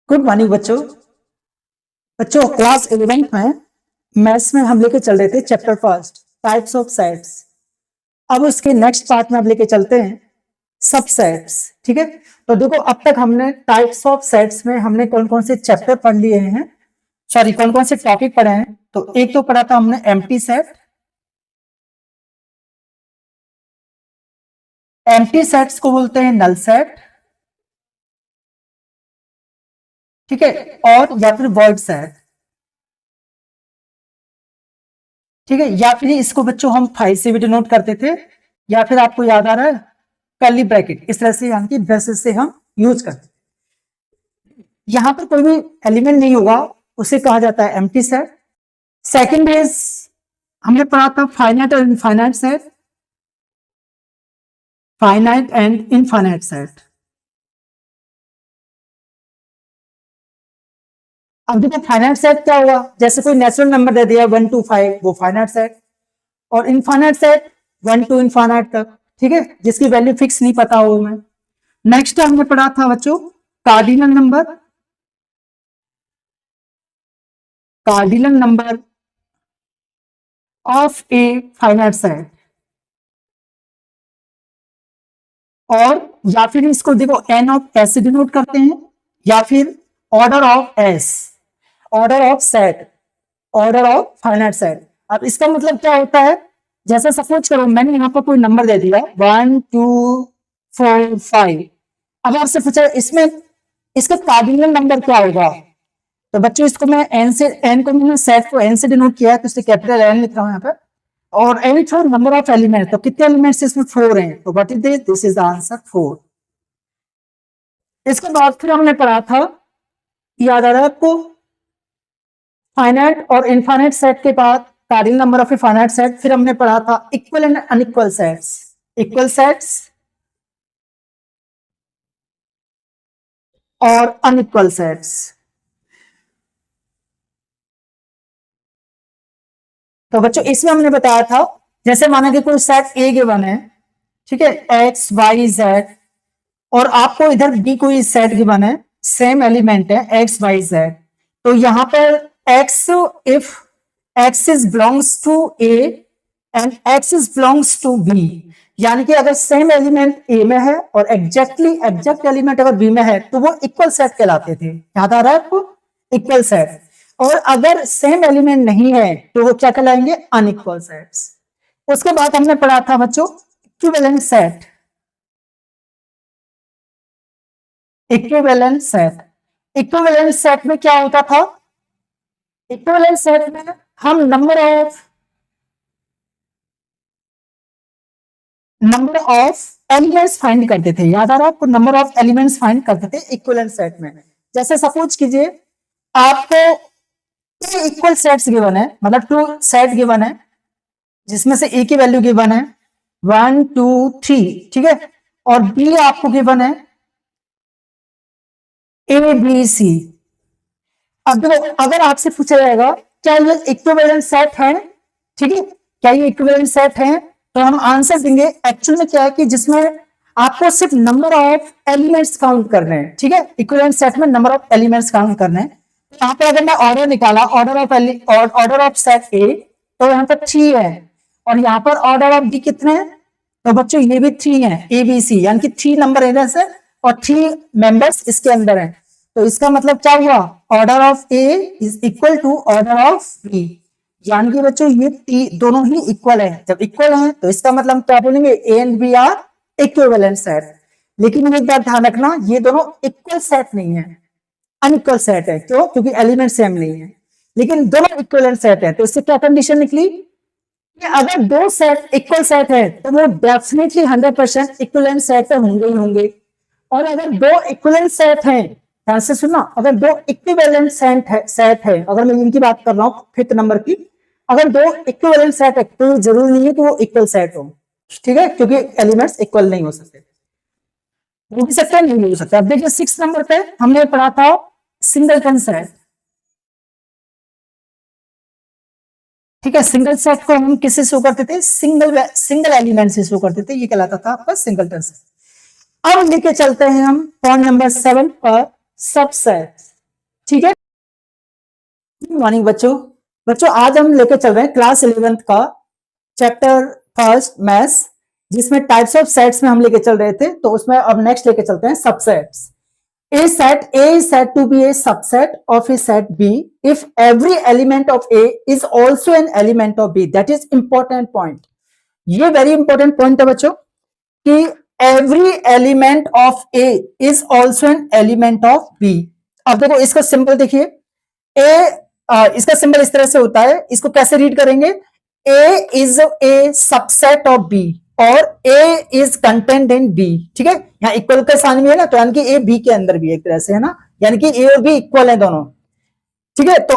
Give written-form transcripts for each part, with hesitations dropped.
Good morning बच्चों। Class 11 में maths में हम लेके चल रहे थे chapter first types of sets. अब उसके नेक्स्ट पार्ट में अब लेके चलते हैं सबसेट्स। ठीक है, तो देखो अब तक हमने टाइप्स ऑफ सेट्स में हमने कौन कौन से चैप्टर पढ़ लिए हैं, सॉरी कौन कौन से टॉपिक पढ़े हैं। तो एक तो पढ़ा था हमने एम्प्टी सेट। एम्प्टी सेट्स को बोलते हैं नल सेट, ठीक है, और या फिर वॉइड सेट, ठीक है, या फिर इसको बच्चों हम 5 से भी डिनोट करते थे, या फिर आपको याद आ रहा है कर्ली ब्रैकेट, इस तरह से यानी कि ब्रैसेस से हम यूज करते थे। यहां पर कोई भी एलिमेंट नहीं होगा, उसे कहा जाता है एम्प्टी सेट। सेकंड इज हमने पढ़ा था फाइनाइट और infinite set, finite and infinite set. अब देखो फाइनाइट सेट क्या हुआ, जैसे कोई नेचुरल नंबर दे दिया 1 to 5, वो फाइनाइट सेट, और इनफाइनाइट सेट 1 to इनफाइनाइट तक, ठीक है, जिसकी वैल्यू फिक्स नहीं पता हो हमें। नेक्स्ट हमने पढ़ा था बच्चों cardinal number, cardinal number of a finite set, और या फिर इसको देखो एन ऑफ एस से डिनोट करते हैं, या फिर order of S, order of set, order of finite set. अब इसका मतलब क्या होता है, जैसे सपोज करो मैंने यहाँ पर कोई नंबर दे दिया 1 2 4 5, अब आपसे पूछा इसमें इसका कार्डिनल नंबर क्या होगा, तो बच्चों इसको मैं एन से, एन को मैंने सेट को एन से डिनोट किया है, तो इसे कैपिटल एन लिख रहा हूं यहाँ पर, और n for number of element, तो कितने एलिमेंट्स इसमें 4 हैं, तो what is this, this is the answer 4। इसके बाद फिर हमने पढ़ा था, याद आ रहा है आपको, फाइनाइट और इनफाइनाइट सेट के बाद cardinal number of a finite set, फिर हमने पढ़ा था equal and unequal sets, equal sets और अनइक्वल सेट्स। तो बच्चों इसमें हमने बताया था, जैसे माना कि कोई सेट ए गिवन है, ठीक है, एक्स वाई जेड, और आपको इधर बी कोई सेट गिवन है, सेम एलिमेंट है एक्स वाई जेड, तो यहां पर X, if X is belongs to A and X is belongs to B, यानी कि अगर सेम एलिमेंट ए में है और एग्जैक्ट एलिमेंट अगर बी में है, तो वो इक्वल सेट कहलाते थे। याद आ रहा है आपको, इक्वल सेट। और अगर सेम एलिमेंट नहीं है तो वो क्या कहलाएंगे, अनइक्वल सेट्स। उसके बाद हमने पढ़ा था बच्चों equivalent set, equivalent set. Equivalent set में क्या होता था, इक्विवेलेंट सेट में हम नंबर ऑफ एलिमेंट्स फाइंड करते थे। याद आ रहा है आपको, नंबर ऑफ एलिमेंट्स फाइंड करते थे इक्विवेलेंट सेट में। जैसे सपोज कीजिए आपको टू इक्वल सेट्स गिवन है, मतलब टू सेट गिवन है जिसमें से ए की वैल्यू गिवन है 1 2 3, ठीक है, और बी आपको गिवन है ए बी सी। अब देखो अगर आपसे पूछा जाएगा क्या ये इक्विवेलेंट सेट है, ठीक है, क्या ये इक्विवेलेंट सेट है, तो हम आंसर देंगे एक्चुअल में क्या है कि जिसमें आपको सिर्फ नंबर ऑफ एलिमेंट्स काउंट करने हैं, ठीक है, इक्विवेलेंट सेट में नंबर ऑफ एलिमेंट्स काउंट करने हैं। यहाँ पे अगर मैं ऑर्डर निकाला, ऑर्डर ऑफ सेट ए, तो यहाँ पर 3 है, और यहाँ पर ऑर्डर ऑफ बी कितने हैं, तो बच्चों ये भी 3 है, ए बी सी, यानी कि 3 नंबर एरियस है और 3 मेंबर्स इसके अंदर है। तो इसका मतलब क्या हुआ, order of A is equal to order of B, यानी कि बच्चों ये दोनों ही इक्वल है। जब इक्वल है तो इसका मतलब क्या बोलेंगे, A and B are equivalent set. लेकिन एक बात ध्यान रखना, ये दोनों इक्वल सेट नहीं है, अनइक्वल सेट है। क्यों, क्योंकि एलिमेंट सेम नहीं है, लेकिन दोनों इक्विवेलेंट सेट है। तो इससे क्या कंडीशन निकली कि अगर दो सेट इक्वल सेट है तो वो डेफिनेटली 100% इक्विवेलेंट सेट होंगे ही होंगे। और अगर दो इक्विवेलेंट सेट हैं, ध्यान से सुनना, अगर दो इक्विवेलेंट सेट है, अगर मैं इनकी बात कर रहा हूं 5th नंबर की, अगर दो इक्विवेलेंट सेट है तो जरूरी नहीं है कि वो इक्वल सेट हो, ठीक है, क्योंकि एलिमेंट्स इक्वल नहीं हो सकते, हो भी सकता है नहीं हो सकता। अब देखिए 6th नंबर पे हमने पढ़ा था सिंगलटन सेट, ठीक है, सिंगल सेट को हम किससे शो करते थे, सिंगल एलिमेंट से शो करते थे, ये कहलाता था आपका सिंगलटन सेट। अब लेके चलते हैं हम पॉइंट नंबर 7 पर, सबसेट। ठीक है। गुड मॉर्निंग बच्चों। बच्चों आज हम लेके चल रहे हैं क्लास 11th का चैप्टर फर्स्ट मैथ्स, जिसमें टाइप्स ऑफ सेट्स में हम लेके चल रहे थे, तो उसमें अब नेक्स्ट लेके चलते हैं subsets. A set A is said to be a subset of a set B if every element of A is also an element of B. That is important point. ये very important point है बच्चों कि every element of A is also an element of B. अब देखो इसका symbol देखिए, इसका symbol इस तरह से होता है, इसको कैसे रीड करेंगे? A is a subset of B और A is contained in B। ठीक है, यहाँ इक्वल का साइन भी है ना, तो यानी कि A B के अंदर भी एक तरह से है ना, यानी कि A और B इक्वल है दोनों। ठीक है, तो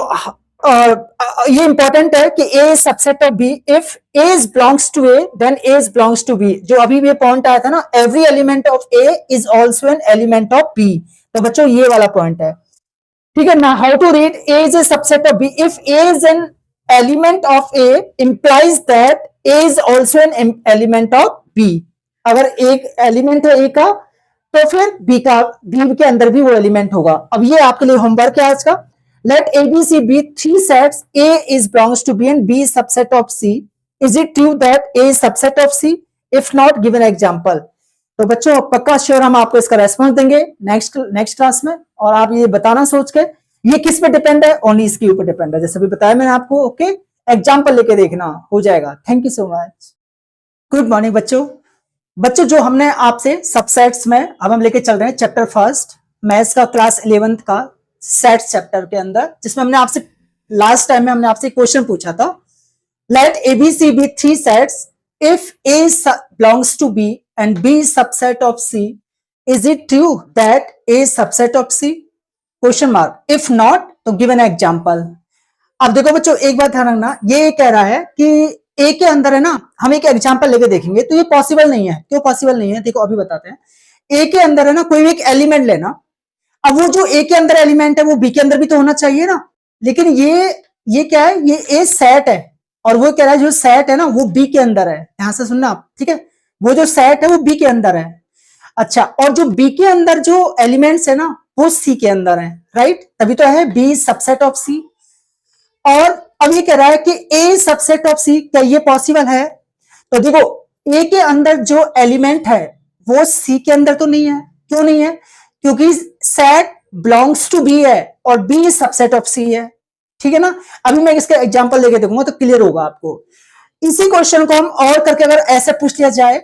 ये इंपॉर्टेंट है कि A is subset of B if A is belongs to A then A is belongs to B। जो अभी भी पॉइंट आया था ना, every element of A is also an element of B, तो बच्चों ये वाला पॉइंट है। ठीक है ना, how to read A is a subset of B if A is an element of A implies that A is also an element of B। अगर एक एलिमेंट है A का तो फिर B के अंदर भी वो एलिमेंट होगा। अब ये आपके लिए होमवर्क है आज का। Let A B C be three sets, A is belongs to B and B is subset of C. Is it true that A is subset of C? If not, give an example। तो बच्चों पक्का sure हम आपको इसका response देंगे next class में, और आप ये बताना सोच के ये किस पे डिपेंड है, ओनली इसके ऊपर डिपेंड है, जैसे भी बताया मैंने आपको। ओके, एग्जाम्पल लेके देखना, हो जाएगा। Thank you so much. Good morning बच्चों जो हमने आपसे सबसेट्स में अब हम लेके चल रहे हैं चैप्टर फर्स्ट मैथ्स का क्लास 11th का सेट्स चैप्टर के अंदर, जिसमें हमने आपसे लास्ट टाइम में हमने आपसे क्वेश्चन पूछा था, late ABC be three sets if A belongs to B and B is subset of C, is it true that A is subset of C? Question mark. If not तो give an example. अब देखो बच्चों एक बात ध्यान रखना, ये कह रहा है कि ए के अंदर है ना, हम एक एग्जांपल लेके देखेंगे, तो ये पॉसिबल नहीं है। क्यों पॉसिबल नहीं है? देखो अभी बताते हैं। ए के अंदर है ना कोई भी एक एलिमेंट लेना, अब वो जो ए के अंदर एलिमेंट है वो बी के अंदर भी तो होना चाहिए ना, लेकिन ये क्या है, ये ए सेट है और वो कह रहा है जो सेट है ना वो बी के अंदर है। यहां से सुनना आप, ठीक है, वो जो सेट है वो बी के अंदर है। अच्छा, और जो बी के अंदर जो एलिमेंट्स है ना वो सी के अंदर है, राइट, तभी तो है बी सबसेट ऑफ सी। और अब ये कह रहा है कि ए सबसेट ऑफ सी, क्या ये पॉसिबल है? तो देखो ए के अंदर जो एलिमेंट है वो सी के अंदर तो नहीं है। क्यों नहीं है? क्योंकि सेट बिलोंग्स टू बी है और बी सबसेट ऑफ सी है। ठीक है ना, अभी मैं इसका एग्जांपल लेके देखूंगा तो क्लियर होगा आपको। इसी क्वेश्चन को हम और करके अगर ऐसे पूछ लिया जाए,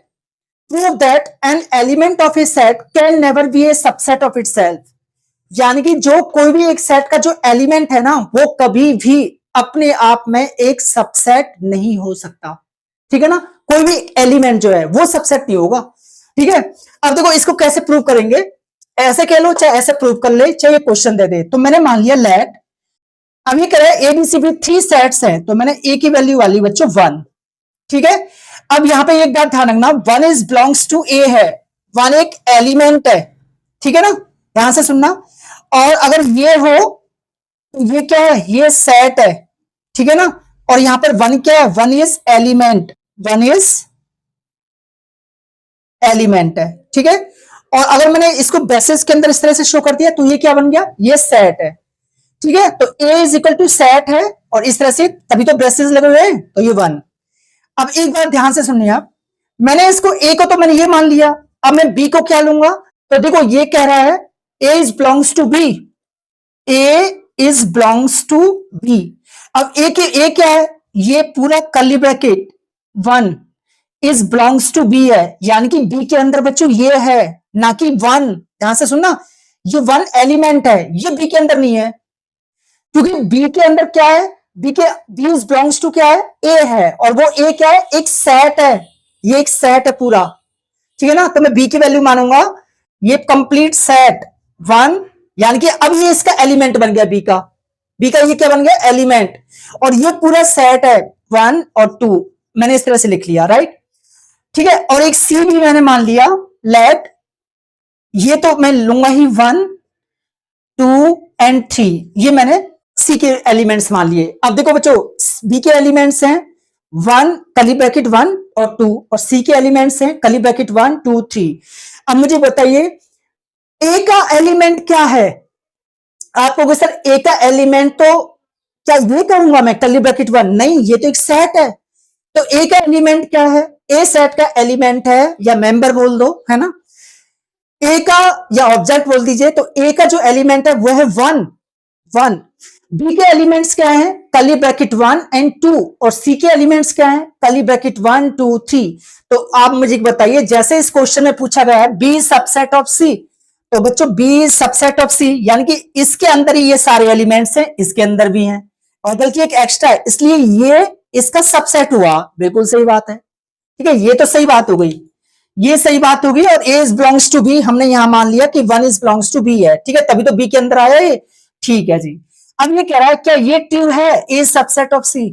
prove that N element of a set can never be a subset of itself, यानी कि जो कोई भी एक सेट का जो एलिमेंट है ना वो कभी भी अपने आप में एक सबसेट नहीं हो सकता। ठीक है ना, कोई भी एलिमेंट जो है वो सबसेट नहीं होगा। ठीक है, अब देखो इसको कैसे प्रूव करेंगे, ऐसे कह लो चाहे ऐसे प्रूव कर ले, चाहे क्वेश्चन दे दे। तो मैंने मान लिया लेट, अब ये कह रहा है एबीसीडी थ्री सेट्स हैं, तो मैंने ए की वैल्यू वाली बच्चों 1। ठीक है, अब यहां पे एक बात ध्यान रखना, 1 इज बिलोंग्स टू ए है, 1 एक एलिमेंट है। ठीक है ना, यहां से सुनना। और अगर ये हो तो ये क्या है, ये सेट है। ठीक है ना, और यहां पर 1 क्या है, 1 इज एलिमेंट, 1 इज एलिमेंट है। ठीक है, और अगर मैंने इसको बेसिस के अंदर इस तरह से शो कर दिया तो ये क्या बन गया, ये सेट है। ठीक है, तो A is equal to set है और इस तरह से, तभी तो ब्रेसेस लगे हुए हैं, तो ये 1। अब एक बार ध्यान से सुनिए आप, मैंने इसको A को तो मैंने ये मान लिया, अब मैं B को क्या लूंगा? तो देखो ये कह रहा है A is belongs to B, A is belongs to B। अब A क्या है, ये पूरा curly bracket 1 is belongs to B है, यानी कि B के अंदर बच्चों ये है, ना कि 1। ध्यान से सुनना, ये 1 एलिमेंट है, ये B के अंदर नहीं है, क्योंकि B के अंदर क्या है, B इज बिलोंग्स टू क्या है, A है, और वो A क्या है, एक सेट है, ये एक सेट है पूरा। ठीक है ना, तो मैं B की वैल्यू मानूंगा, ये कंप्लीट सेट 1, यानी कि अब ये इसका एलिमेंट बन गया B का ये क्या बन गया, एलिमेंट, और ये पूरा सेट है 1 और 2, मैंने इस तरह से लिख लिया, राइट। ठीक है, और एक C भी मैंने मान लिया, लेट, ये तो मैं लूंगा ही 1 2 एंड 3, ये मैंने C के एलिमेंट्स मान लिए। अब देखो बच्चों B के एलिमेंट्स हैं 1 कर्ली ब्रैकेट 1 और 2, और C के एलिमेंट्स हैं कर्ली ब्रैकेट 1 2 3। अब मुझे बताइए A का एलिमेंट क्या है, आपको सर ए का एलिमेंट तो क्या ये कहूंगा मैं कर्ली ब्रैकेट 1? नहीं, ये तो एक सेट है। तो ए का एलिमेंट क्या है? ए सेट का एलिमेंट है, या मेंबर बोल दो, है ना। ए का या ऑब्जेक्ट बोल दीजिए, तो ए का जो एलिमेंट है वो है 1। बी के एलिमेंट्स क्या है? कर्ली ब्रैकेट 1 एंड 2, और सी के एलिमेंट्स क्या है? Curly bracket 1 2 3। तो आप मुझे बताइए, जैसे इस क्वेश्चन में पूछा गया है बी सबसेट ऑफ सी, तो बच्चों बी सबसेट ऑफ सी यानी कि इसके अंदर ही ये सारे एलिमेंट्स हैं, इसके अंदर भी हैं, और बल्कि एक एक्स्ट्रा है, इसलिए ये इसका सबसेट हुआ। बिल्कुल सही बात है, ठीक है, ये तो सही बात हो गई, ये सही बात होगी। और a is belongs to B हमने यहां मान लिया कि 1 इज बिलोंग्स टू बी है, ठीक है, तभी तो बी के अंदर आया ये, ठीक है जी। अब ये कह रहा है क्या ये ट्रू है ए सबसेट ऑफ सी?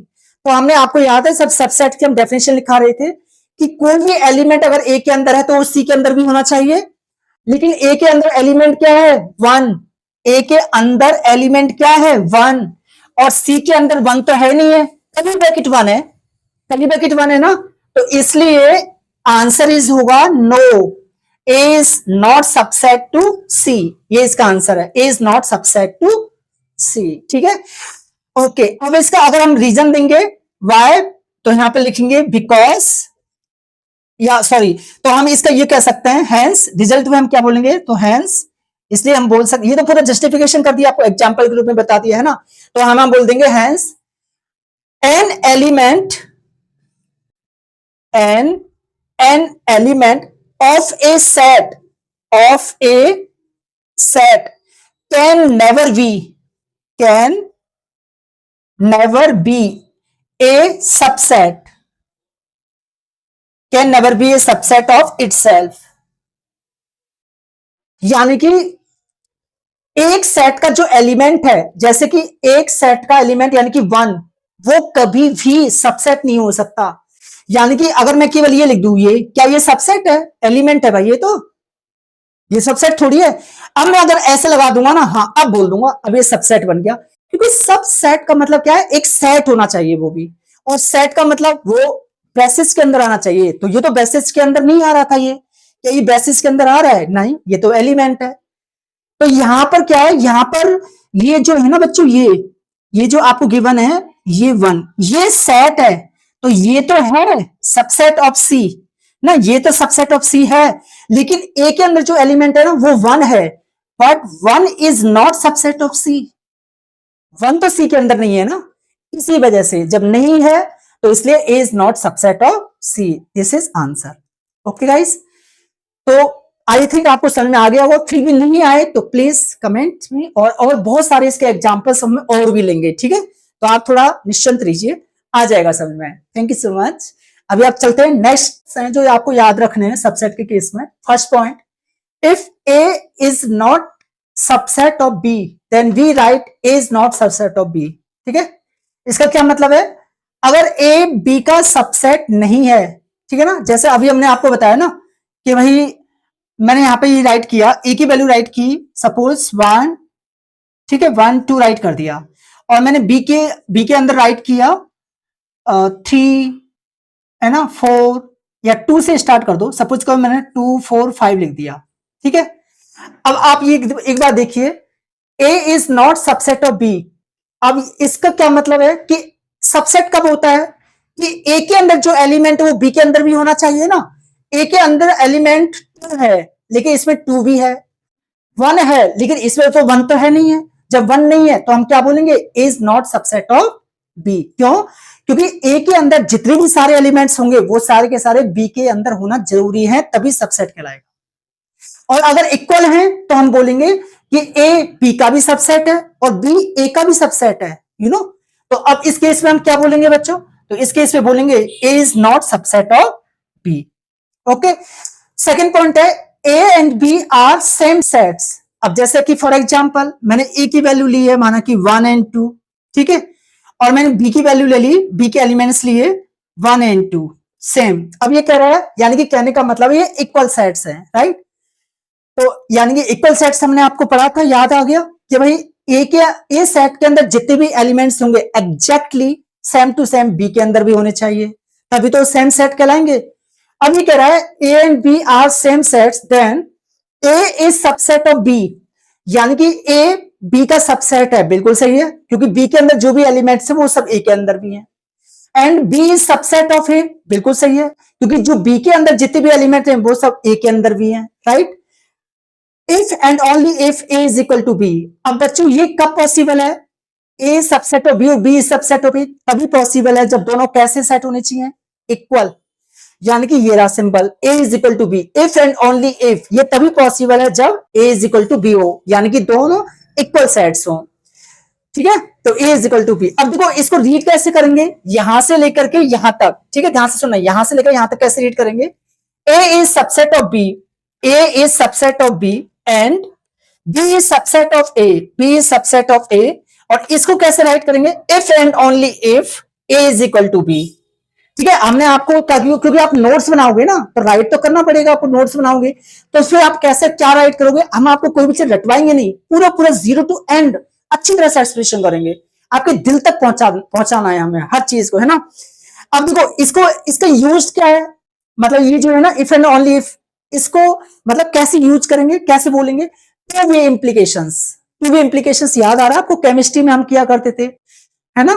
तो हमने, आपको याद है सब सबसेट की हम डेफिनेशन लिखा रहे थे कि कोई भी एलिमेंट अगर ए के अंदर है तो वो सी के अंदर भी होना चाहिए, लेकिन ए के अंदर एलिमेंट क्या है? 1। ए के अंदर एलिमेंट क्या है? 1, और सी के अंदर 1 तो है नहीं है, कर्ली ब्रैकेट 1 है, कर्ली ब्रैकेट 1 है ना, तो इसलिए आंसर इज होगा no, a is not subset to c, ये इसका आंसर है, a is not subset to c, ठीक है। ओके, अब इसका अगर हम रीजन देंगे वाई, तो यहां पे लिखेंगे बिकॉज, या सॉरी, तो हम इसका ये कह सकते हैं हैंस, रिजल्ट में हम क्या बोलेंगे? तो हैंस, इसलिए हम बोल सकते, ये तो पूरा जस्टिफिकेशन कर दिया, आपको एग्जांपल के रूप में बता दिया है ना, तो हम बोल देंगे hence an element of a set can never be a subset, can never be a subset of itself. यानी कि एक सेट का जो एलिमेंट है, जैसे कि एक सेट का एलिमेंट यानी कि 1, वो कभी भी सबसेट नहीं हो सकता। यानी कि अगर मैं केवल ये लिख दूं, ये क्या ये सबसेट है? एलिमेंट है भाई, ये सबसेट थोड़ी है। अब मैं अगर ऐसे लगा दूंगा ना, हाँ अब बोल दूंगा, अब ये सबसेट बन गया, क्योंकि सबसेट का मतलब क्या है? एक सेट होना चाहिए वो भी, और सेट का मतलब वो ब्रेसेस के अंदर आना चाहिए। तो ये तो ब्रेसेस के अंदर नहीं आ रहा था, ये क्या ये ब्रेसेस के अंदर आ रहा है? नहीं, ये तो एलिमेंट है। तो यहां पर क्या है? यहां पर ये जो है ना बच्चों, ये जो आपको गिवन है, ये 1, ये सेट है, तो ये तो है सबसेट ऑफ सी ना, ये तो सबसेट ऑफ सी है, लेकिन ए के अंदर जो एलिमेंट है ना वो 1 है, but 1 is not subset of c, 1 तो सी के अंदर नहीं है ना, इसी वजह से जब नहीं है तो इसलिए a is not subset of c, this is answer. Okay guys, तो आई थिंक आपको समझ में आ गया होगा, फिर भी नहीं आए तो प्लीज कमेंट में, और बहुत सारे इसके एग्जांपल्स हम और भी लेंगे, ठीक है, तो आप थोड़ा निश्चिंत रहिए, आ जाएगा समझ में। Thank you so much. अभी आप चलते हैं नेक्स्ट, जो आपको याद रखने हैं सबसेट के केस में। First point, if A is not subset of B then we write A is not subset of B, ठीक है। इसका क्या मतलब है? अगर ए बी का सबसेट नहीं है, ठीक है ना, जैसे अभी हमने आपको बताया ना कि भाई मैंने यहां पे ये राइट किया, ए की वैल्यू राइट की, सपोज 1, ठीक है, 1 2 राइट कर दिया, और मैंने बी के अंदर राइट किया 3, है ना, 4, या 2 से स्टार्ट कर दो, सपोज करो मैंने 2 4 5 लिख दिया, ठीक है। अब आप ये एक बार देखिए, a is not subset of b. अब इसका क्या मतलब है कि सबसेट कब होता है? कि ए के अंदर जो एलिमेंट है वो बी के अंदर भी होना चाहिए ना। ए के अंदर एलिमेंट 2 है, लेकिन इसमें 2 भी है, 1 है, लेकिन इसमें तो 1 तो है नहीं है। जब 1 नहीं है तो हम क्या बोलेंगे? Is not subset of B. क्यों? क्योंकि ए के अंदर जितने भी सारे एलिमेंट्स होंगे वो सारे के सारे बी के अंदर होना जरूरी है, तभी सबसेट कहलाएगा। और अगर इक्वल हैं तो हम बोलेंगे कि ए बी का भी सबसेट है और बी ए का भी सबसेट है, यू नो। तो अब इस केस में हम क्या बोलेंगे बच्चों? तो इस केस में बोलेंगे a is not subset of b. Okay, second point है ए and B are same sets. अब जैसे कि फॉर एग्जांपल मैंने ए की वैल्यू ली है, माना कि 1 एंड 2, ठीक है, और मैंने बी की वैल्यू ले ली, बी के एलिमेंट्स लिए 1 एंड 2 सेम। अब ये कह रहा है, यानी कि कहने का मतलब ये इक्वल सेट्स हैं, राइट। तो यानी कि इक्वल सेट्स हमने आपको पढ़ा था, याद आ गया कि भाई ए सेट के अंदर जितने भी एलिमेंट्स होंगे exactly same to same B के अंदर भी होने चाहिए, तभी तो सेम सेट कहलाएंगे। अब ये कह रहा है ए and B are same sets, then A is subset of B. यानी कि ए बी का सबसेट है, बिल्कुल सही है, क्योंकि बी के अंदर जो भी एलिमेंट्स है वो सब ए के अंदर भी है। And B is subset of a, बिल्कुल सही है, क्योंकि जो बी के अंदर जितने भी एलिमेंट हैं वो सब ए के अंदर भी हैं, right. If and only if A is equal to B. अब बच्चों ये कब पॉसिबल है, ए सबसेट ऑफ बी और बी सबसेट ऑफ ए तभी पॉसिबल है जब दोनों कैसे सेट होने चाहिए, इक्वल। यानी कि ये रहा symbol A is equal to B, if and only if, ये तभी पॉसिबल है जब A is equal to B हो, यानी कि दोनों इक्वल सेट्स हो, ठीक है। तो ए इज इक्वल टू बी। अब देखो इसको रीड कैसे करेंगे, यहां से लेकर के यहां तक, ठीक है, ध्यान से सुनना, यहां से लेकर यहां तक कैसे रीड करेंगे, a is subset of b, a is subset of B and B is subset of a, b is subset of a. और इसको कैसे राइट करेंगे, if and only if A is equal to b, ठीक है। हमने आपको क्योंकि आप नोट्स बनाओगे ना तो राइट तो करना पड़ेगा, आपको नोट्स बनाओगे तो उसमें आप कैसे क्या राइट करोगे, हम आपको कोई भी चीज रटवाएंगे नहीं, पूरा पूरा जीरो टू एंड अच्छी तरह से एक्सप्लेनेशन करेंगे, आपके दिल तक पहुंचाना है हमें हर चीज को, है ना। अब देखो इसको, इसका यूज क्या है, मतलब ये जो है ना इफ एंड ओनली इफ, इसको मतलब कैसे यूज करेंगे, कैसे बोलेंगे, two way implications. Two way implications याद आ रहा है आपको, केमिस्ट्री में हम किया करते थे, है ना,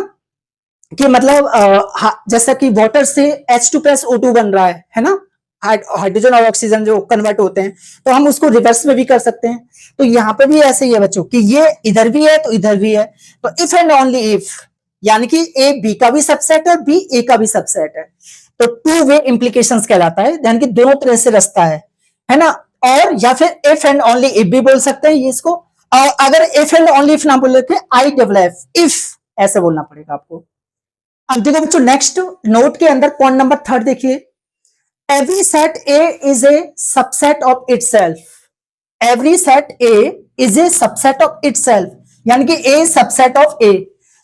कि मतलब जैसा कि वाटर से H2+O2 बन रहा है ना, हाइड्रोजन और ऑक्सीजन जो कन्वर्ट होते हैं, तो हम उसको रिवर्स में भी कर सकते हैं। तो यहाँ पे भी ऐसे ही है बच्चों कि ये इधर भी है तो इधर भी है, तो इफ एंड ओनली इफ, यानी कि ए बी का भी सबसेट है, बी ए का भी सबसेट है, तो टू वे इंप्लीकेशंस कहलाता है, यानी कि दोनों तरह से रास्ता है ना। और या फिर इफ एंड ओनली इफ भी बोल सकते हैं ये इसको, और अगर इफ एंड ओनली इफ ना बोल रहे आई डबल एफ, इफ ऐसे बोलना पड़ेगा आपको। अब देखो बच्चों नेक्स्ट नोट के अंदर पॉइंट नंबर 3 देखिए, every set A is a subset of itself, every set A is a subset of itself, यानी कि ए सबसेट ऑफ ए।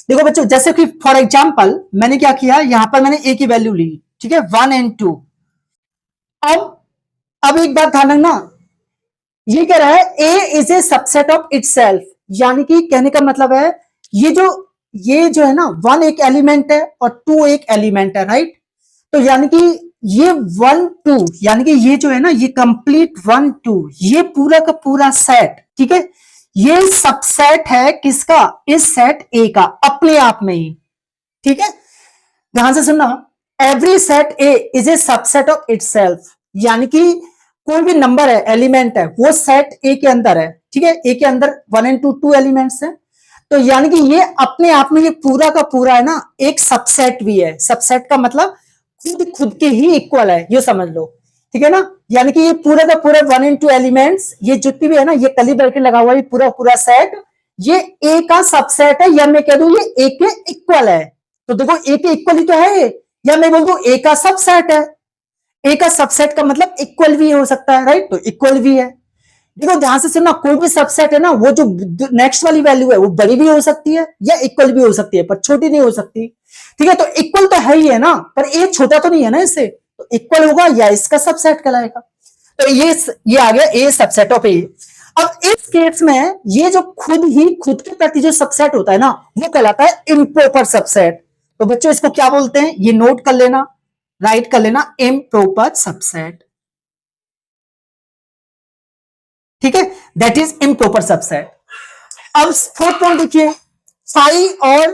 देखो बच्चों जैसे कि फॉर एग्जांपल मैंने क्या किया, यहां पर मैंने ए की वैल्यू ली, ठीक है, 1 and 2। अब एक बात ध्यान रखना, ये कह रहा है a is a subset of itself, यानी कि कहने का मतलब है ये जो है ना 1 एक एलिमेंट है और 2 एक एलिमेंट है, राइट। तो यानी कि ये 1 2, यानी कि ये जो है ना ये कंप्लीट 1 2, ये पूरा का पूरा सेट, ठीक है, ये सबसेट है किसका, इस सेट ए का अपने आप में ही, ठीक है। ध्यान से सुनना, every set A is a subset of itself, यानी कि कोई भी नंबर है, एलिमेंट है, वो सेट ए के अंदर है, ठीक है, ए के अंदर 1 and 2 एलिमेंट्स हैं, तो यानी कि ये अपने आप में ये पूरा का पूरा है ना एक सबसेट भी है। सबसेट का मतलब खुद के ही इक्वल है, ये समझ लो, ठीक है ना। यानी कि ये पूरा का पूरा 1 and 2 एलिमेंट्स, ये जितनी भी है ना, ये कली ब्रैकेट लगा हुआ है, पूरा पूरा सेट ये ए का सबसेट है, या मैं कह दूं ये ए के इक्वल है। तो देखो ए के इक्वल ही तो है, या मैं बोल दूं ए का सबसेट है। ए का सबसेट का मतलब इक्वल भी हो सकता है, राइट, तो इक्वल भी है। देखो ध्यान से सुनना, कोई भी सबसेट है ना, वो जो नेक्स्ट वाली वैल्यू है वो बड़ी भी हो सकती है या इक्वल भी हो सकती है, पर छोटी नहीं हो सकती, ठीक है। तो इक्वल तो है ही है ना, पर ए छोटा तो नहीं है ना इससे, तो इक्वल होगा या इसका सबसेट कहलाएगा। तो ये आ गया ए सबसेट ऑफ ए। अब इस केस में ये जो खुद के प्रति जो सबसेट होता है ना, वो कहलाता है इम्प्रॉपर सबसेट। तो बच्चों इसको क्या बोलते हैं, ये नोट कर लेना, राइट कर लेना, इम्प्रॉपर सबसेट, ठीक है, दैट इज इम्प्रॉपर सबसेट। अब 4th पॉइंट देखिए, फाई और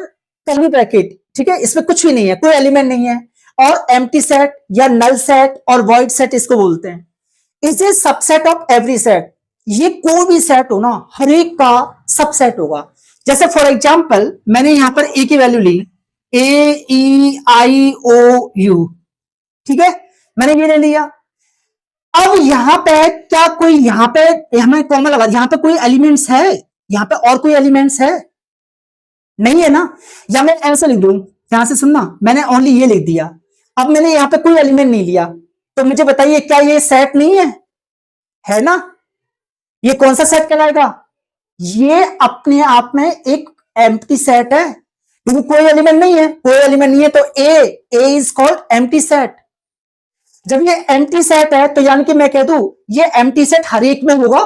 कर्ली ब्रैकेट, ठीक है, इसमें कुछ भी नहीं है, कोई एलिमेंट नहीं है, और एम्प्टी सेट या नल सेट और वॉइड सेट इसको बोलते हैं। Is a subset of every set, ये कोई भी सेट हो ना, हर एक का सबसेट होगा। जैसे फॉर एग्जाम्पल मैंने यहां पर ए की वैल्यू ली, AEIOU, ठीक है, मैंने ये ले लिया। अब यहां पे क्या कोई, यहां पे हमें कॉमन लगा, यहां पे कोई एलिमेंट्स है, यहां पे और कोई एलिमेंट्स है, नहीं है ना। या मैं ऐसे लिख दूं, यहां से सुनना, मैंने ओनली ये लिख दिया, अब मैंने यहां पे कोई एलिमेंट नहीं लिया, तो मुझे बताइए क्या ये सेट नहीं है ना। ये कौन सा सेट कहलाएगा, ये अपने आप में एक एम्प्टी सेट है, क्योंकि कोई एलिमेंट नहीं है, कोई एलिमेंट नहीं है, तो ए इज कॉल्ड एम्प्टी सेट। जब ये एम्प्टी सेट है तो यानी कि मैं कह दूं ये एम्प्टी सेट हर एक में होगा,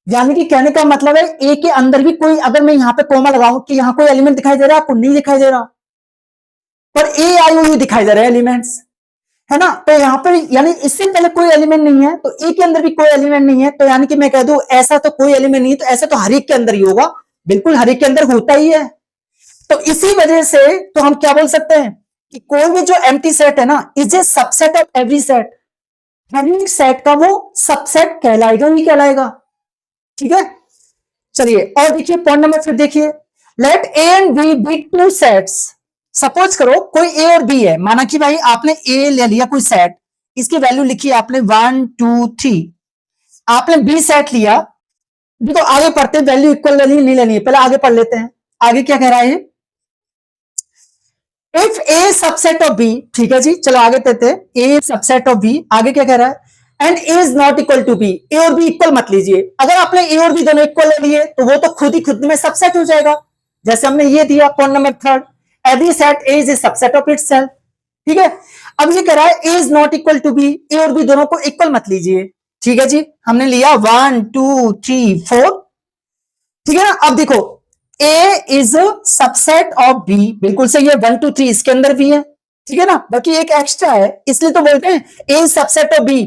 यानी कि कहने का मतलब है ए के अंदर भी कोई, अगर मैं यहां पे कोमा लगाऊं कि यहां कोई एलिमेंट दिखाई दे रहा है, आपको नहीं दिखाई दे रहा, पर AIOU दिखाई दे रहे हैं एलिमेंट्स, है ना। तो यहाँ पर यानी इससे पहले कोई एलिमेंट नहीं है, तो ए के अंदर भी कोई एलिमेंट नहीं है, तो यानी कि मैं कह दूं ऐसा तो कोई एलिमेंट नहीं है, तो ऐसा तो हर एक के अंदर ही होगा, बिल्कुल हर एक के अंदर होता ही है। तो इसी वजह से तो हम क्या बोल सकते हैं कि कोई भी जो एम्प्टी सेट है ना is a subset of every set, हर एक सेट का वो सबसेट कहलाएगा ही कहलाएगा। ठीक है, चलिए और देखिए पॉइंट नंबर फिर देखिए, let A and B be two sets. Suppose करो कोई ए और बी है, माना कि भाई आपने ए ले लिया कोई सेट, इसकी वैल्यू लिखी आपने 1 2 3, आपने बी सेट लिया। देखो आगे पढ़ते वैल्यू इक्वल लेनी नहीं लेनी है, पहले आगे पढ़ लेते हैं। आगे क्या कह रहा है, if A subset of B, ठीक है जी, चलो आगे देते हैं, ए सबसेट ऑफ बी, आगे क्या कह रहा है, and a is not equal to b, a और बी इक्वल मत लीजिए, अगर आपने ए और बी दोनों इक्वल ले लिए तो वो तो खुद ही खुद में सबसेट हो जाएगा, जैसे हमने ये दिया point number third, every set A is a subset of itself. ठीक है, अब ये कह रहा है a is not equal to b, a और बी दोनों को इक्वल मत लीजिए। ठीक है जी, हमने लिया 1 2 3 4, ठीक है ना। अब देखो ए इज सबसेट ऑफ बी, बिल्कुल सही है, 1 2 3 इसके अंदर भी है, ठीक है ना, बल्कि एक एक्स्ट्रा है, इसलिए तो बोलते हैं ए is subset of b,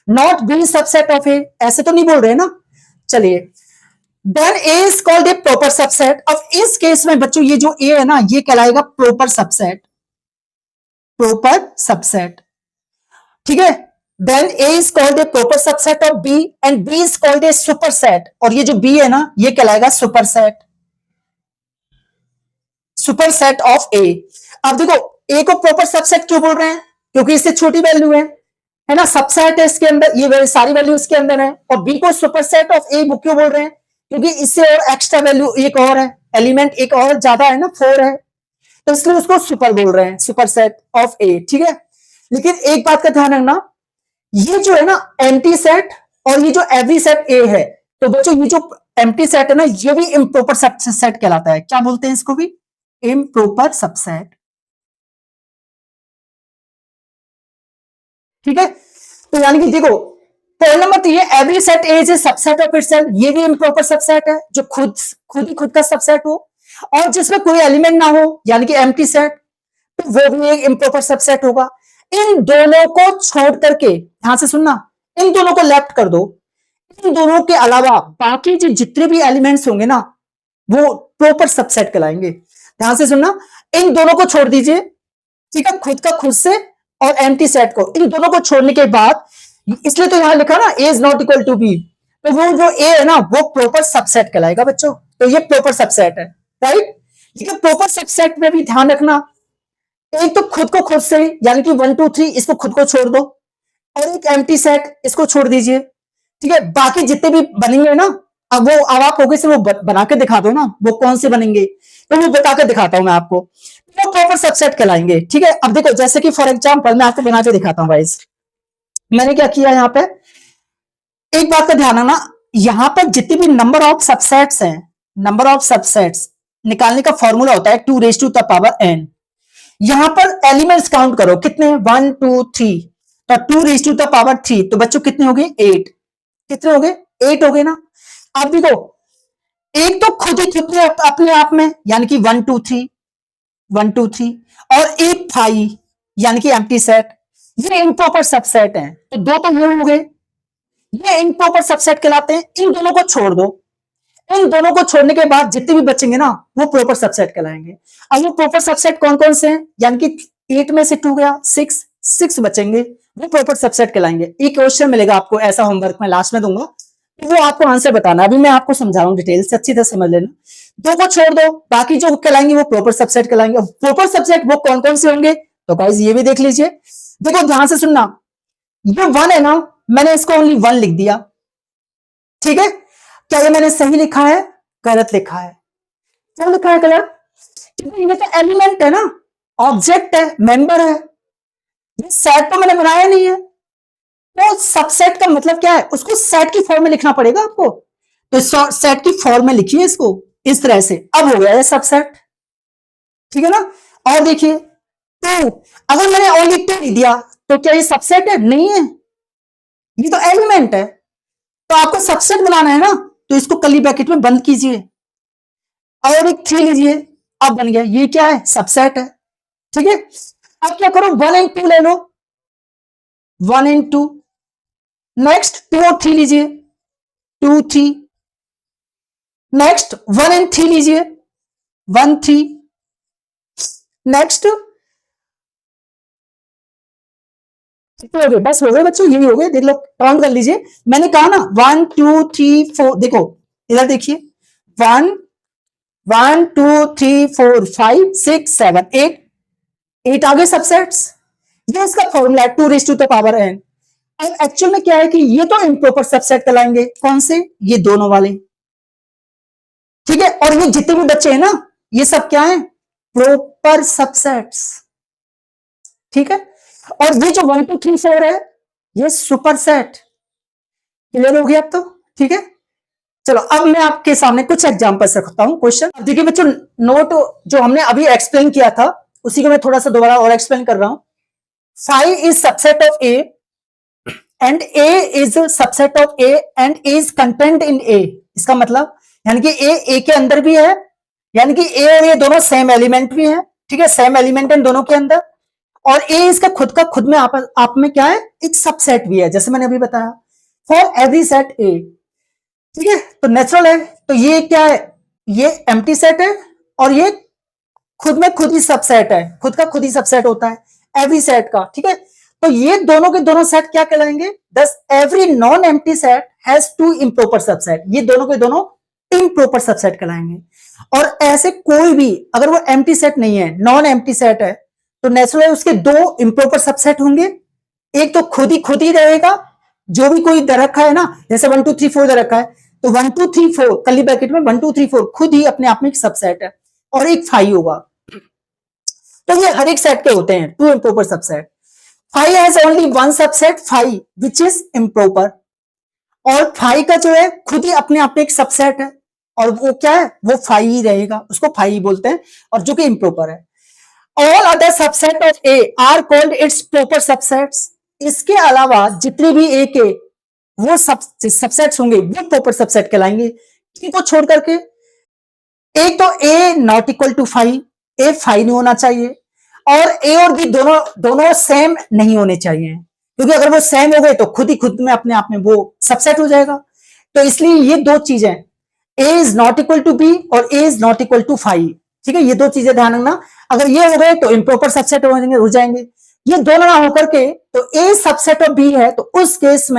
not b subset of a, ऐसे तो नहीं बोल रहे ना। चलिए, then A is called a proper subset. अब इस केस में बच्चों ये जो ए है ना ये कहलाएगा प्रॉपर सबसेट, प्रॉपर सबसेट। ठीक है, then A is called a proper subset of B and B is called a superset, और ये जो बी है ना ये कहलाएगा सुपरसेट, सुपरसेट ऑफ ए। अब देखो ए को प्रॉपर सबसेट क्यों बोल रहे हैं, क्योंकि इससे छोटी वैल्यू है ना, सबसेट है इसके अंदर, ये सारी वैल्यू इसके अंदर है, और बी को सुपरसेट ऑफ ए क्यों बोल रहे हैं, क्योंकि इससे और एक्स्ट्रा वैल्यू एक और है, एलिमेंट एक और ज्यादा है ना, 4 है, तो इसलिए उसको सुपर बोल रहे हैं, सुपरसेट ऑफ ए। ठीक है, लेकिन एक बात का ध्यान रखना, ये जो है ना एम्प्टी सेट और ये जो एवरी सेट ए है, तो बच्चों ये जो एम्प्टी सेट है ना ये भी इम्प्रॉपर सेट कहलाता है, क्या बोलते हैं इसको भी, इम्प्रॉपर सबसेट। ठीक है, तो यानी कि देखो पॉइंट नंबर 3 है every set A is a subset of itself, ये भी इम्प्रॉपर सबसेट है जो खुद ही खुद का सबसेट हो, और जिसमें कोई एलिमेंट ना हो यानी कि एम्प्टी सेट, तो वो भी एक इम्प्रॉपर सबसेट होगा। इन दोनों को छोड़ करके, ध्यान से सुनना, इन दोनों को लेफ्ट कर दो, इन दोनों के अलावा बाकी जो जितने भी एलिमेंट्स होंगे ना वो प्रॉपर सबसेट कहलाएंगे। ध्यान से सुनना, इन दोनों को छोड़ दीजिए, ठीक है, खुद का खुद से और एम्प्टी सेट को, इन दोनों को छोड़ने के बाद, इसलिए तो यहां लिखा ना a is not equal to b, तो वो जो ए है ना वो प्रॉपर सबसेट कहलाएगा बच्चों, तो ये प्रॉपर सबसेट है, राइट। लेकिन प्रॉपर सबसेट में भी ध्यान रखना, एक तो खुद को खुद से यानी कि 1 2 3 इसको खुद को छोड़ दो, और एक एम्प्टी सेट इसको छोड़ दीजिए। ठीक है, बाकी जितने भी बनेंगे ना, अब वो अब आप होगे से वो बना के दिखा दो ना, वो कौन से बनेंगे, तो वो बता के दिखाता हूं मैं आपको, वो प्रॉपर सबसेट कहलाएंगे। ठीक है, अब देखो जैसे कि फॉर एग्जांपल मैं आपको बना के दिखाता हूं गाइस, मैंने क्या किया यहाँ पे, एक बात का ध्यान रखना, यहां पर जितने भी नंबर ऑफ सबसेट्स हैं, नंबर ऑफ सबसेट्स निकालने का फॉर्मूला होता है 2⁻n। यहां पर एलिमेंट्स काउंट करो कितने, 1 2 3, तो 2⁻3, तो बच्चों कितने हो गए 8, कितने हो गए 8 हो गए ना। अब देखो एक तो खुद ही खुद में अपने आप में यानी कि 1 2 3 और एक 5 यानी कि एम्प्टी सेट, ये इम्प्रॉपर सबसेट है, तो दो तो ये हो गए, ये इम्प्रॉपर सबसेट कहलाते हैं। इन दोनों को छोड़ दो, इन दोनों को छोड़ने के बाद जितने भी बचेंगे ना वो प्रॉपर सबसेट कहलाएंगे। अब वो प्रॉपर सबसेट कौन कौन से हैं, यानी कि 8 में से 2 गया 6 बचेंगे, वो प्रॉपर सबसेट कहलाएंगे। एक क्वेश्चन मिलेगा आपको ऐसा होमवर्क में लास्ट में दूंगा, तो वो आपको आंसर बताना, अभी मैं आपको समझा रहा हूँ डिटेल से, अच्छी तरह समझ लेना। दो को छोड़ दो, बाकी जो कहलाएंगे वो प्रॉपर सबसेट कहलाएंगे। प्रॉपर सबसेट वो कौन कौन से होंगे, तो गाइस ये भी देख लीजिए, देखो ध्यान से सुनना, ये 1 है ना, मैंने इसको ओनली 1 लिख दिया, ठीक है, क्या ये मैंने सही लिखा है, गलत लिखा है, क्या लिखा है गलत, क्योंकि ये तो एलिमेंट है ना, ऑब्जेक्ट है, मेंबर है, ये सेट तो मैंने बनाया नहीं है, तो सबसेट का मतलब क्या है, उसको सेट की फॉर्म में लिखना पड़ेगा आपको, तो सेट की फॉर्म में लिखिए इसको इस तरह से, अब हो गया है सबसेट। ठीक है ना, और देखिए तो अगर मैंने ओनली 2 लिख दिया तो क्या ये सबसेट है, नहीं है, ये तो एलिमेंट है, तो आपको सबसेट बनाना है ना, तो इसको कर्ली ब्रैकेट में बंद कीजिए, और एक 3 लीजिए, अब बन गया, ये क्या है, सबसेट है। ठीक है, अब क्या करो 1 और 2 ले लो, 1 एंड 2। नेक्स्ट 2 और 3 लीजिए, 2 3। नेक्स्ट 1 एंड 3 लीजिए, 1 3। नेक्स्ट हो गए, बस हो गए बच्चों, यही हो गए, देख लो काउंट कर लीजिए। मैंने कहा ना 1 2 3 4, देखो इधर देखिए 1 1 2 3 4 5 6 7 8, 8 आ गए सबसेट्स। ये इसका फॉर्मूला है 2 raise to the power n। अब एक्चुअल में क्या है कि ये तो इम्प्रॉपर सबसेट कहलाएंगे, कौन से, ये दोनों वाले, ठीक है। और ये जितने भी बच्चे हैं ना, ये सब क्या है, प्रॉपर सबसेट्स, ठीक है। और ये जो 1 2 3 4 है, ये सुपर सेट। क्लियर हो गया अब तो, ठीक है। चलो अब मैं आपके सामने कुछ एग्जांपल्स रखता हूं, क्वेश्चन। देखिए बच्चों, नोट जो हमने अभी एक्सप्लेन किया था उसी को मैं थोड़ा सा दोबारा और एक्सप्लेन कर रहा हूं। 5 is subset of a and a is subset of a and a is content in a. इसका मतलब यानी कि ए के अंदर भी है, यानी कि ए और ए दोनों सेम एलिमेंट भी है, ठीक है, सेम एलिमेंट इन दोनों के अंदर। और ए इसका खुद का खुद में आप में क्या है, एक सबसेट भी है, जैसे मैंने अभी बताया, फॉर एवरी सेट ए, ठीक है। तो नेचुरल है, तो ये क्या है, ये एम्प्टी सेट है और ये खुद में खुद ही सबसेट है, खुद का खुद ही सबसेट होता है एवरी सेट का, ठीक है। तो ये दोनों के दोनों सेट क्या कहलाएंगे, thus every non empty set has two improper subset, ये दोनों के दोनों इम्प्रॉपर सबसेट कहलाएंगे। और ऐसे कोई भी अगर वो एम्प्टी सेट नहीं है, नॉन एम्प्टी सेट है, तो नेचुरल है उसके दो इम्प्रॉपर सबसेट होंगे। एक तो खुद ही रहेगा, जो भी कोई दे रखा है ना, जैसे 1 2 3 4 दे रखा है, तो 1 2 3 4 कर्ली ब्रैकेट में 1 2 3 4 खुद ही अपने आप में एक सबसेट है, और एक 5 होगा। तो ये हर एक सेट के होते हैं two improper subset. 5 has only one subset 5 which is improper, और 5 का जो है खुद ही अपने आप में एक सबसेट है, और वो क्या है, वो 5 ही रहेगा, उसको 5 ही बोलते हैं, और जो कि इम्प्रॉपर है। All other subset of A R called its proper subsets. इसके अलावा जितने भी ए के वो सबसेट्स होंगे वो प्रॉपर सबसेट कहलाएंगे। इनको छोड़ करके, एक तो ए नॉट इक्वल टू 5, ए 5 नहीं होना चाहिए, और ए और बी दोनों दोनों सेम नहीं होने चाहिए, क्योंकि अगर वो सेम हो गए तो खुद ही खुद में अपने आप में वो सबसेट हो जाएगा। तो इसलिए ये दो चीजें, a is not equal to b और a is not equal to 5, ठीक है, ये दो चीजें ध्यान रखना। अगर ये हो गए तो इम्प्रॉपर सबसेट हो जाएंगे। ये दोनों ना होकर के तो ए सबसेट ऑफ बी है, तो उस केस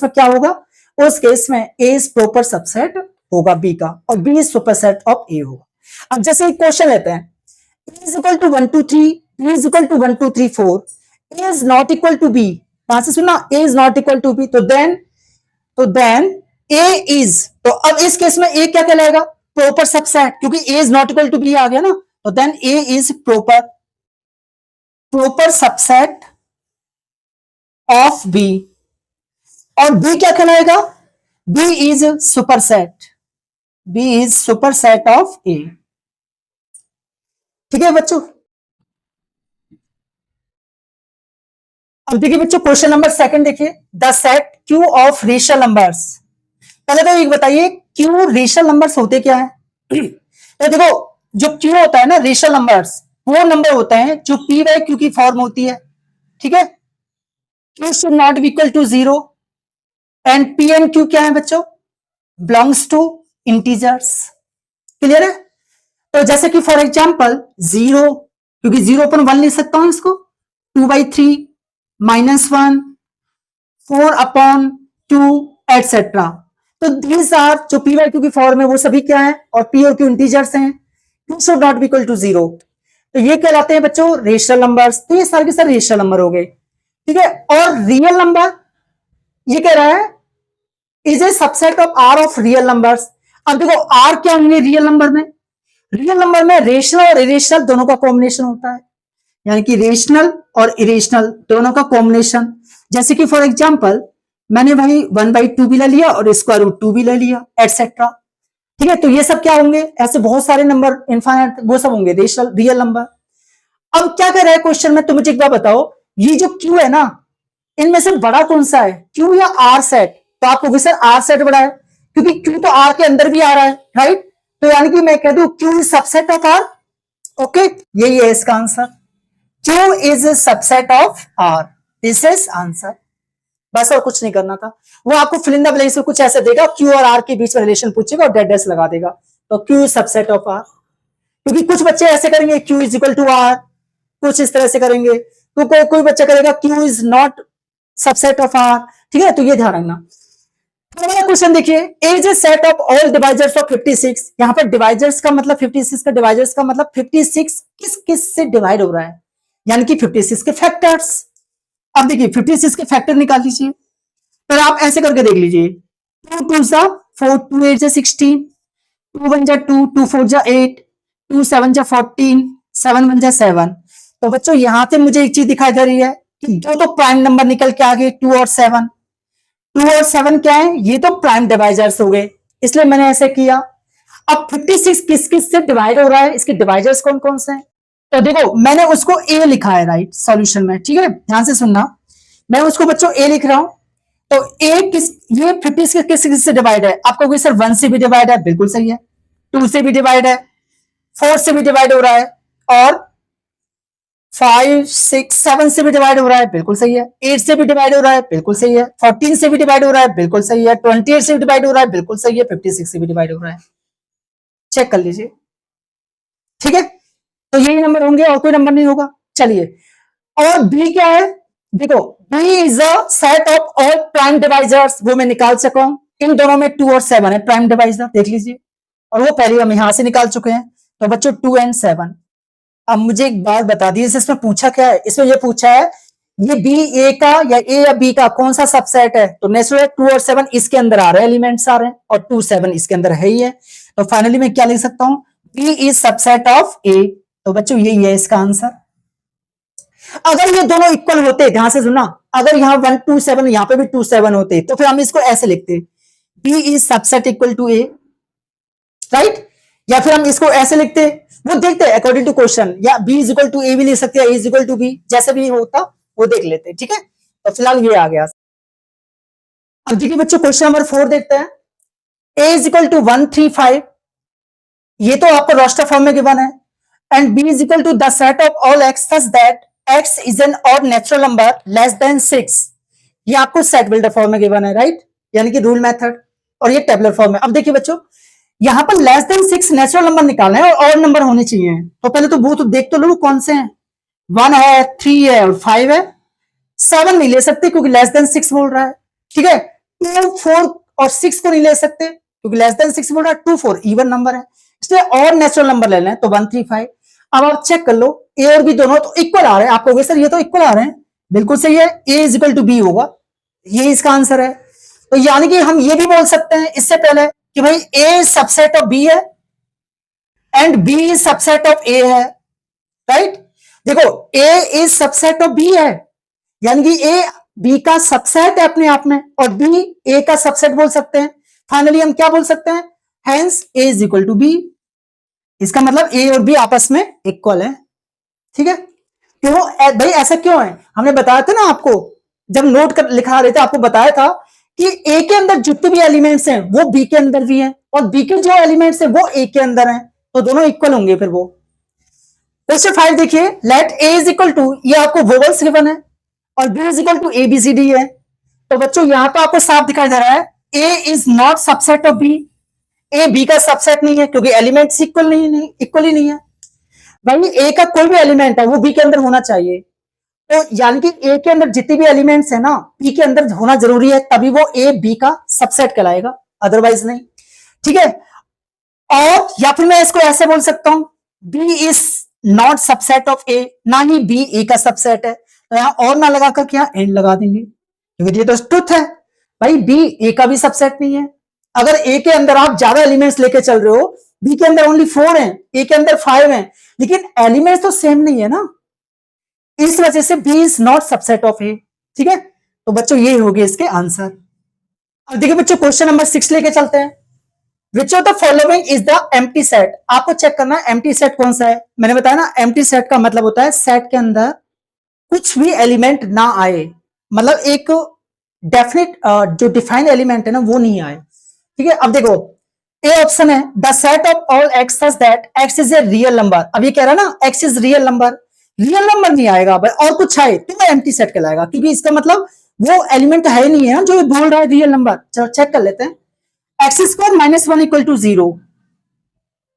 में क्या होगा, उस केस में ए इज प्रॉपर सबसेट होगा बी का, और B is superset of a होगा। अब जैसे एक क्वेश्चन लेते हैं, ए is equal to 1 2 3, b is equal to 1 2 3 4, a is not equal to b, कहां से सुना, a is not equal to b, तो देन ए इज, तो अब इस केस में ए क्या कहलाएगा, प्रॉपर सबसेट, क्योंकि a is not equal to b आ गया ना, तो then A is proper subset of B, और बी क्या कहलाएगा, b is superset, b is superset of a, ठीक है बच्चों। अब देखिए बच्चों क्वेश्चन नंबर सेकंड देखिए, the set q of rational numbers. पहले तो एक बताइए क्यू रेशनल नंबर्स होते क्या है। तो देखो जो क्यू होता है ना, रेशनल नंबर्स वो नंबर होते हैं जो पी बाय क्यू की फॉर्म होती है, ठीक है। Q should not be equal to 0, and P and Q क्या है बच्चों, बिलोंग्स टू इंटीजर्स। क्लियर है। तो जैसे कि फॉर एग्जाम्पल 0, क्योंकि 0 पर 1 ले सकता हूं इसको, 2/3 -1 4/2 एटसेट्रा। तो दीज आर जो पी बाय क्यू की फॉर्म है वो सभी क्या है, और पी और क्यू इंटीजर्स हैं। Q should not be equal to 0, तो ये कहलाते हैं बच्चों रेशनल नंबर्स। तो ये सारे के सारे रेशनल नंबर हो गए, ठीक है। और रियल नंबर ये कह रहा है is a subset of R of real numbers. अब देखो आर क्या होंगे रियल नंबर में, रियल नंबर में रेशनल और इरेशनल दोनों का कॉम्बिनेशन होता है, यानी कि रेशनल और इरेशनल दोनों का कॉम्बिनेशन। जैसे कि फॉर एग्जांपल मैंने भाई 1/2 भी ले लिया और √2 भी ले लिया एटसेट्रा, ठीक है। तो ये सब क्या होंगे, ऐसे बहुत सारे नंबर इनफाइनाइट वो सब होंगे रेशनल रियल नंबर। अब क्या कर रहा है क्वेश्चन में, तो मुझे एक बात बताओ, ये जो क्यू है ना, इनमें से बड़ा कौन सा है, क्यू या आर सेट। तो आप कहोगे सर आर सेट बड़ा है, क्योंकि क्यू तो आर के अंदर भी आ रहा है, राइट। तो यानी कि मैं कह दूं Q is subset of R, okay, यही है इसका answer, Q is subset of R, this is answer. बस और कुछ नहीं करना था। वो आपको फिल इन द ब्लैंक्स में कुछ ऐसे देगा, क्यू और आर के बीच में रिलेशन पूछेगा और डेट डैश लगा देगा। तो क्यू सबसेट ऑफ आर, क्योंकि कुछ बच्चे ऐसे करेंगे Q is equal to R, कुछ इस तरह से करेंगे, तो कोई बच्चा करेगा Q is not subset of R. ठीक है, तो ये ध्यान रखना। क्वेश्चन देखिए, as a set of all divisors of 56। यहाँ पर डिवाइजर्स का मतलब 56 का, डिवाइजर्स का मतलब 56 किस किस से डिवाइड हो रहा है, यानी कि 56 के फैक्टर्स। अब देखिए 56 के फैक्टर निकाल लीजिए, फिर आप ऐसे करके देख लीजिए, 2 2 जा 4, 2 8 जा 16, 2 1 जा 2, 2 4 जा 8, 2 7 जा 14, 7 1 जा 7। तो बच्चों यहां से मुझे एक चीज दिखाई दे रही है कि दो तो प्राइम नंबर निकल के आ गए, 2 और 7। 2 और 7 क्या है, ये तो प्राइम डिवाइजर्स हो गए, इसलिए मैंने ऐसे किया। अब 56 किस किस से डिवाइड हो रहा है, इसके डिवाइजर्स कौन कौन से हैं? तो देखो मैंने उसको ए लिखा है राइट सॉल्यूशन में, ठीक है, ध्यान से सुनना। मैं उसको बच्चों ए लिख रहा हूं, तो ए किस, ये 56 किस किस से डिवाइड है? आप कहोगे सर 1 से भी डिवाइड है, बिल्कुल सही है। 2 से भी डिवाइड है, 4 से भी डिवाइड हो रहा है, और 5 6 7 से भी डिवाइड हो रहा है, बिल्कुल सही है। 8 से भी डिवाइड हो रहा है, बिल्कुल सही है। 14 से भी डिवाइड हो रहा है, बिल्कुल सही है। 28 से भी डिवाइड हो रहा है, बिल्कुल सही है। 56 से भी डिवाइड हो रहा है, चेक कर लीजिए, ठीक है। तो यही नंबर होंगे और कोई नंबर नहीं होगा। चलिए, और बी क्या है? देखो B is a set of all prime divisors, वो मैं निकाल सका हूं। इन दोनों में 2 और 7 है प्राइम डिवाइजर, देख लीजिए, और वो पहले हम यहां से निकाल चुके हैं। तो बच्चों 2 एंड 7। अब मुझे एक बात बता दी, इसमें पूछा क्या है? इसमें ये पूछा है ये बी ए का या ए या बी का कौन सा सबसेट है? तो नेचुरल 2 और 7 इसके अंदर आ रहे हैं, एलिमेंट्स आ रहे हैं, और 2 7 इसके अंदर है ही है। तो फाइनली मैं क्या लिख सकता हूं? बी इज सबसेट ऑफ ए। तो बच्चों यही है इसका आंसर। अगर ये दोनों इक्वल होते, ध्यान से सुनना, अगर यहाँ 1 2 7 यहाँ पे भी 2 7 होते, तो फिर हम इसको ऐसे लिखते, B is subset equal to A, right. या फिर हम इसको ऐसे लिखते, वो देखते हैं अकॉर्डिंग टू क्वेश्चन, या B is equal to A भी लिख सकते हैं, ए इज इक्वल टू बी, जैसे भी होता वो देख लेते, ठीक है। तो फिलहाल ये आ गया। अब देखिए बच्चों क्वेश्चन नंबर 4 देखते हैं। ए इज इक्वल टू 1 3 5, ये तो आपको रोस्टर फॉर्म में गिवन है, and B is equal to the set of all x such that x is an odd natural number less than 6। ये आपको सेट बिल्डर फॉर्म में गिवन है, राइट, यानी कि रूल मेथड, और ये टेबलर फॉर्म में। अब देखिए बच्चों, यहां पर लेस देन 6 नेचुरल नंबर निकालना है और ऑड नंबर होने चाहिए। तो पहले तो वो तो देख तो लो कौन से हैं। 1 है, 3 है और 5 है। 7 नहीं ले सकते क्योंकि लेस देन 6 बोल रहा है, ठीक है। 2 4 और 6 को नहीं ले सकते क्योंकि लेस देन 6 बोल रहा है। 2 4 इवन नंबर है, इसलिए और नेचुरल नंबर लेना है, तो 1 3 5। अब आप चेक कर लो, ए और बी दोनों तो इक्वल आ रहे हैं। आप कहोगे सर ये तो इक्वल आ रहे हैं, बिल्कुल सही है, a is equal to B होगा, ये इसका आंसर है। तो यानी कि हम ये भी बोल सकते हैं इससे पहले कि भाई ए सबसेट ऑफ बी है एंड बी सबसेट ऑफ ए है, राइट। देखो ए इज सबसेट ऑफ बी है, यानी कि ए बी का सबसेट है अपने आप में, और बी ए का सबसेट बोल सकते हैं। फाइनली हम क्या बोल सकते हैं? Hence A is equal to B. इसका मतलब ए और बी आपस में इक्वल है, ठीक है। क्यों भाई, ऐसा क्यों है? हमने बताया था ना आपको, जब नोट कर लिखा रहे थे, आपको बताया था कि ए के अंदर जितने भी एलिमेंट्स हैं वो बी के अंदर भी हैं, और बी के जो एलिमेंट्स हैं वो ए के अंदर हैं, तो दोनों इक्वल होंगे फिर वो। क्वेश्चन 5 देखिए, let A is equal to, ये आपको वोवेल्स गिवन है, और B is equal to A B C D है। तो बच्चों यहां पर आपको साफ दिखाई दे रहा है a is not subset of b. A b का सबसेट नहीं है क्योंकि एलिमेंट्स इक्वल ही नहीं है। भाई ए का कोई भी एलिमेंट है वो बी के अंदर होना चाहिए, तो यानी कि ए के अंदर जितने भी एलिमेंट्स है ना बी के अंदर होना जरूरी है, तभी वो ए बी का सबसेट कहलाएगा, अदरवाइज नहीं, ठीक है। और या फिर मैं इसको ऐसे बोल सकता हूं, b is not subset of a, ना ही बी ए का सबसेट है। तो यहां और ना लगाकर क्या एंड लगा देंगे, क्योंकि ये तो ट्रुथ है, भाई बी ए का भी सबसेट नहीं है। अगर ए के अंदर आप ज्यादा एलिमेंट्स लेके चल रहे हो, बी के अंदर ओनली 4 हैं, ए के अंदर 5 हैं, लेकिन एलिमेंट्स तो सेम नहीं है ना, इस वजह से b is not subset of a, ठीक है। तो बच्चों ये हो गए इसके आंसर। अब देखिए बच्चों क्वेश्चन नंबर 6 लेके चलते हैं। विच of the following is the empty set? आपको चेक करना है एम्प्टी सेट कौन सा है। मैंने बताया ना, एम्प्टी सेट का मतलब होता है सेट के अंदर कुछ भी एलिमेंट ना आए, मतलब एक डेफिनेट जो डिफाइंड एलिमेंट है ना वो नहीं आए, ठीक है। अब देखो ए ऑप्शन है the set of all x such that x is a real number. अब ये कह रहा है ना x is real number, real number नहीं आएगा भाई, और कुछ है तो एम्प्टी सेट कहलाएगा, क्योंकि इसका मतलब वो एलिमेंट है नहीं है जो बोल रहा है रियल नंबर। चलो चेक कर लेते हैं। X square minus one equal to zero.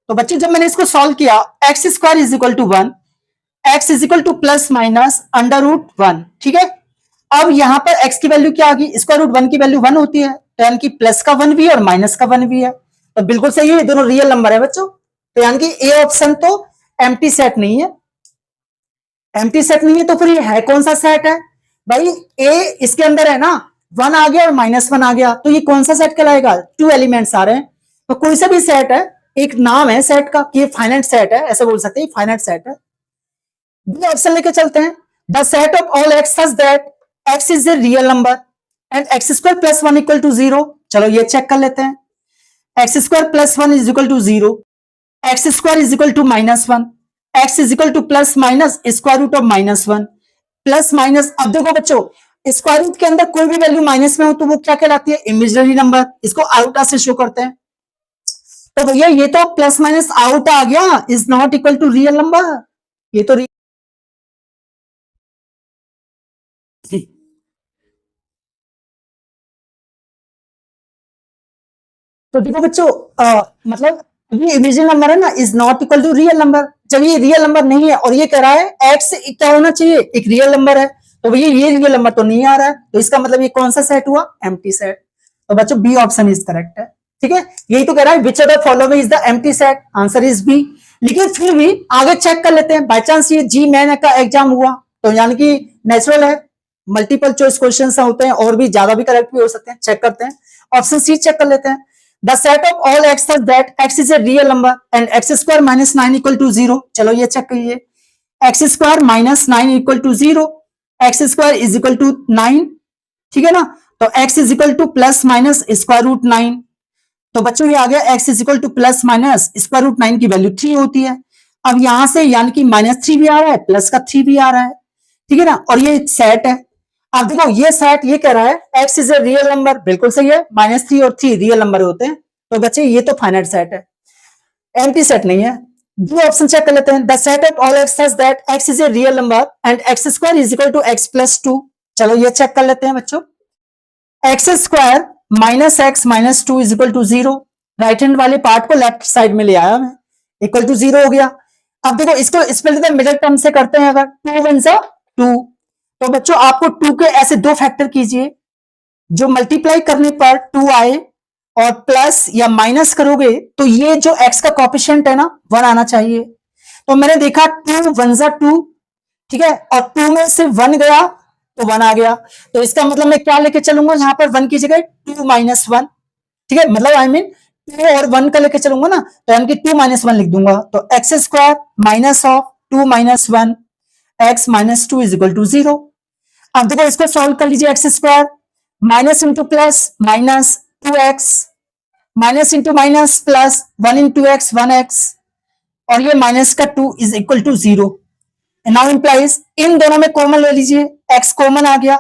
तो बच्चे जब मैंने इसको सॉल्व किया, x square is equal to one, x is equal to plus minus under root one. ठीक है, अब यहां पर एक्स की वैल्यू क्या आ गई, स्क्वायर रूट वन की वैल्यू वन होती है, तो यानी कि प्लस का वन भी है और माइनस का वन भी है, तो बिल्कुल सही है, ये दोनों रियल नंबर है बच्चों। तो यानी कि ए ऑप्शन तो एम्प्टी सेट नहीं है। एम्प्टी सेट नहीं है तो फिर ये है कौन सा सेट है भाई, ए इसके अंदर है ना, वन आ गया और माइनस वन आ गया, तो ये कौन सा सेट कहलाएगा, टू एलिमेंट्स आ रहे हैं, तो कोई सा भी सेट है, एक नाम है सेट का कि ये फाइनाइट सेट है, ऐसे बोल सकते हैं फाइनाइट सेट है। बी ऑप्शन लेके चलते हैं। The set of all x such that x is a real number and x square plus one equal to zero. चलो ये चेक कर लेते हैं। X square plus one is equal to zero, x square is equal to minus one, x is equal to plus minus square root of minus one, plus minus. अब देखो बच्चों, square root के अंदर कोई भी वैल्यू माइनस में हो तो वो क्या कहलाती है, इमेजिनरी नंबर, इसको आउटा से शो करते हैं। तो भैया ये तो प्लस माइनस आउट आ गया, is not equal to real number, ये तो तो देखो बच्चों, मतलब ये इमेजिनरी नंबर है ना, is not equal to real number. जब ये रियल नंबर नहीं है और ये कह रहा है एक्स क्या होना चाहिए, एक रियल नंबर है, तो भैया ये रियल नंबर तो नहीं आ रहा है, तो इसका मतलब ये कौन सा सेट हुआ, एम्प्टी सेट। तो बच्चों बी ऑप्शन इज करेक्ट है। ठीक है, यही तो कह रहा है which of the following is the empty set, answer is B. लेकिन फिर भी आगे चेक कर लेते हैं, बाय चांस ये जी मैन का एग्जाम हुआ तो यानी कि नेचुरल है, मल्टीपल चॉइस क्वेश्चन होते हैं और भी ज्यादा भी करेक्ट भी हो सकते हैं, चेक करते हैं। ऑप्शन सी चेक कर लेते हैं। The set of all x such that x is a real number and x square minus 9 equal to 0. चलो ये चेक करिए, x square minus 9 equal to 0, x square is equal to 9, ठीक है ना, तो x is equal to plus minus square root 9, तो बच्चों ये आ गया x is equal to plus minus square root 9 की वैल्यू 3 होती है। अब यहां से यानी कि माइनस 3 भी आ रहा है, प्लस का 3 भी आ रहा है, ठीक है ना, और ये सेट है। अब देखो ये सेट ये कह रहा है x is a real number, बिल्कुल सही है, माइनस 3 और 3 रियल नंबर होते हैं, तो बच्चे ये तो फाइनाइट सेट है, एम्प्टी सेट नहीं है। दो ऑप्शन चेक कर लेते हैं। The set of all x such that x is a real number and x square is equal to x plus 2। चलो ये चेक कर लेते हैं बच्चों। X square minus x minus 2 is equal to 0, right hand वाले part को left side में ले आया मैं, इक्वल टू 0 हो गया। अब देखो इसको स्प्लिट द मिडिल टर्म से करते हैं, अगर 2 वन सा 2, तो बच्चों आपको 2 के ऐसे दो फैक्टर कीजिए जो मल्टीप्लाई करने पर 2 आए, और प्लस या माइनस करोगे तो ये जो x का कॉफिशिएंट है ना 1 आना चाहिए। तो मैंने देखा 2 वन सा 2, ठीक है, और 2 में से 1 गया तो 1 आ गया, तो इसका मतलब मैं क्या लेके चलूंगा यहाँ पर 1 की जगह 2 माइनस 1, ठीक है, मतलब आई मीन 2 और 1 का लेके चलूंगा ना, तो यानी कि 2 माइनस 1 लिख दूंगा, तो x square minus of 2 minus 1 x minus 2 is equal to 0। अब देखो इसको सॉल्व कर लीजिए, x square minus into plus minus 2x minus into minus plus 1 into x 1x, और ये माइनस का 2 is equal to 0। Now implies इन दोनों में कॉमन ले लीजिए, x कॉमन आ गया।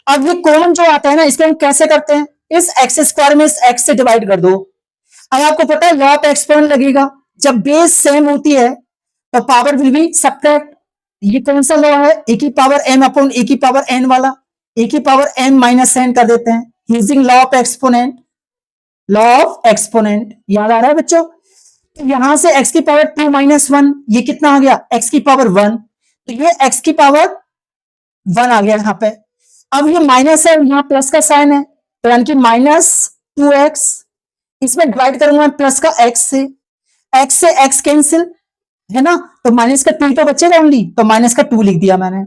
अब ये कॉमन जो आता है ना इसको हम कैसे करते हैं, इस एक्स स्क्वायर में इस x से डिवाइड कर दो। अब आपको पता है लॉ ऑफ एक्सपोनेंट लगेगा, जब बेस सेम होती है तो पावर विल बी सब्ट्रैक्ट। ये कौन सा लॉ है, ए की पावर m अपॉन ए की पावर n वाला, ए की पावर m माइनस n कर देते हैं using law of exponent. Law of exponent याद आ रहा है बच्चों, तो यहां से x की पावर 2 माइनस 1, ये कितना आ गया x की पावर 1, तो ये x की पावर 1 आ गया यहाँ पे। अब ये माइनस है, यहाँ प्लस का साइन है, तो यानी कि माइनस 2x, इसमें डिवाइड करूंगा प्लस का x से x कैंसिल है ना, तो माइनस का 2 तो बचेगा ओनली, तो माइनस का 2 लिख दिया मैंने।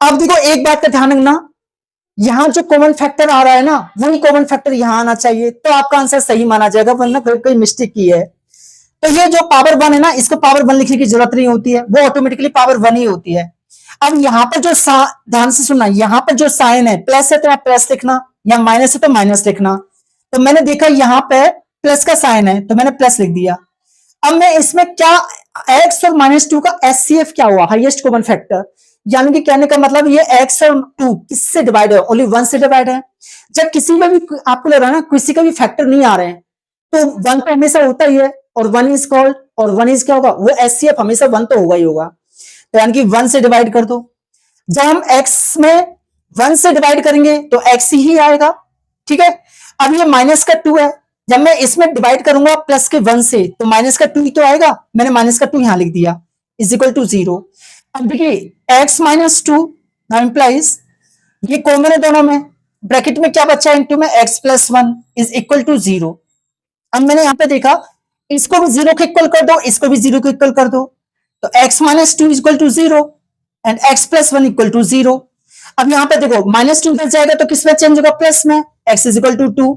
अब देखो एक बात का ध्यान रखना, यहां जो कॉमन फैक्टर आ रहा है ना वही कॉमन फैक्टर यहां आना चाहिए, तो आपका आंसर सही माना जाएगा, वरना कोई मिस्टेक की है। तो ये जो पावर 1 है ना, इसको पावर 1 लिखने की जरूरत नहीं होती है, वो ऑटोमेटिकली पावर 1 ही होती है। अब यहाँ पर जो ध्यान से सुनना, यहाँ पर जो साइन है प्लस है तो आप प्लस लिखना, या माइनस है तो माइनस लिखना। तो मैंने देखा यहाँ पे प्लस का साइन है तो मैंने प्लस लिख दिया। अब मैं इसमें क्या x और माइनस 2 का एचसीएफ क्या हुआ, हाईएस्ट कॉमन फैक्टर, यानी कि कहने का मतलब ये x और 2 किससे डिवाइड है, ओनली 1 से डिवाइड है। जब किसी में भी आपको लग रहा है ना किसी का भी फैक्टर नहीं आ रहे हैं तो 1 तो हमेशा होता ही है, और 1 इज कॉल्ड, और 1 इज क्या होगा, वो एचसीएफ हमेशा 1 तो होगा ही होगा। तो यानी कि 1 से डिवाइड कर दो। जब हम x में 1 से डिवाइड करेंगे तो x ही आएगा, ठीक है। अब ये माइनस का 2 है, जब मैं इसमें डिवाइड करूंगा प्लस के 1 से तो माइनस का 2 ही तो आएगा, मैंने माइनस का 2 यहां लिख दिया, इज इक्वल टू 0। अब देखिए x माइनस 2 इंप्लाइज ये कॉमन है दोनों में, ब्रैकेट में क्या बचा है इनटू में x plus 1 is equal to 0। अब मैंने यहां पे देखा इसको भी 0 के इक्वल कर दो, इसको भी 0 के इक्वल कर दो, तो x minus 2 is equal to 0 and x plus 1 equal to 0। अब यहां पे देखो माइनस 2 इधर जाएगा तो किस में चेंज होगा, प्लस में, x इज इक्वल टू 2,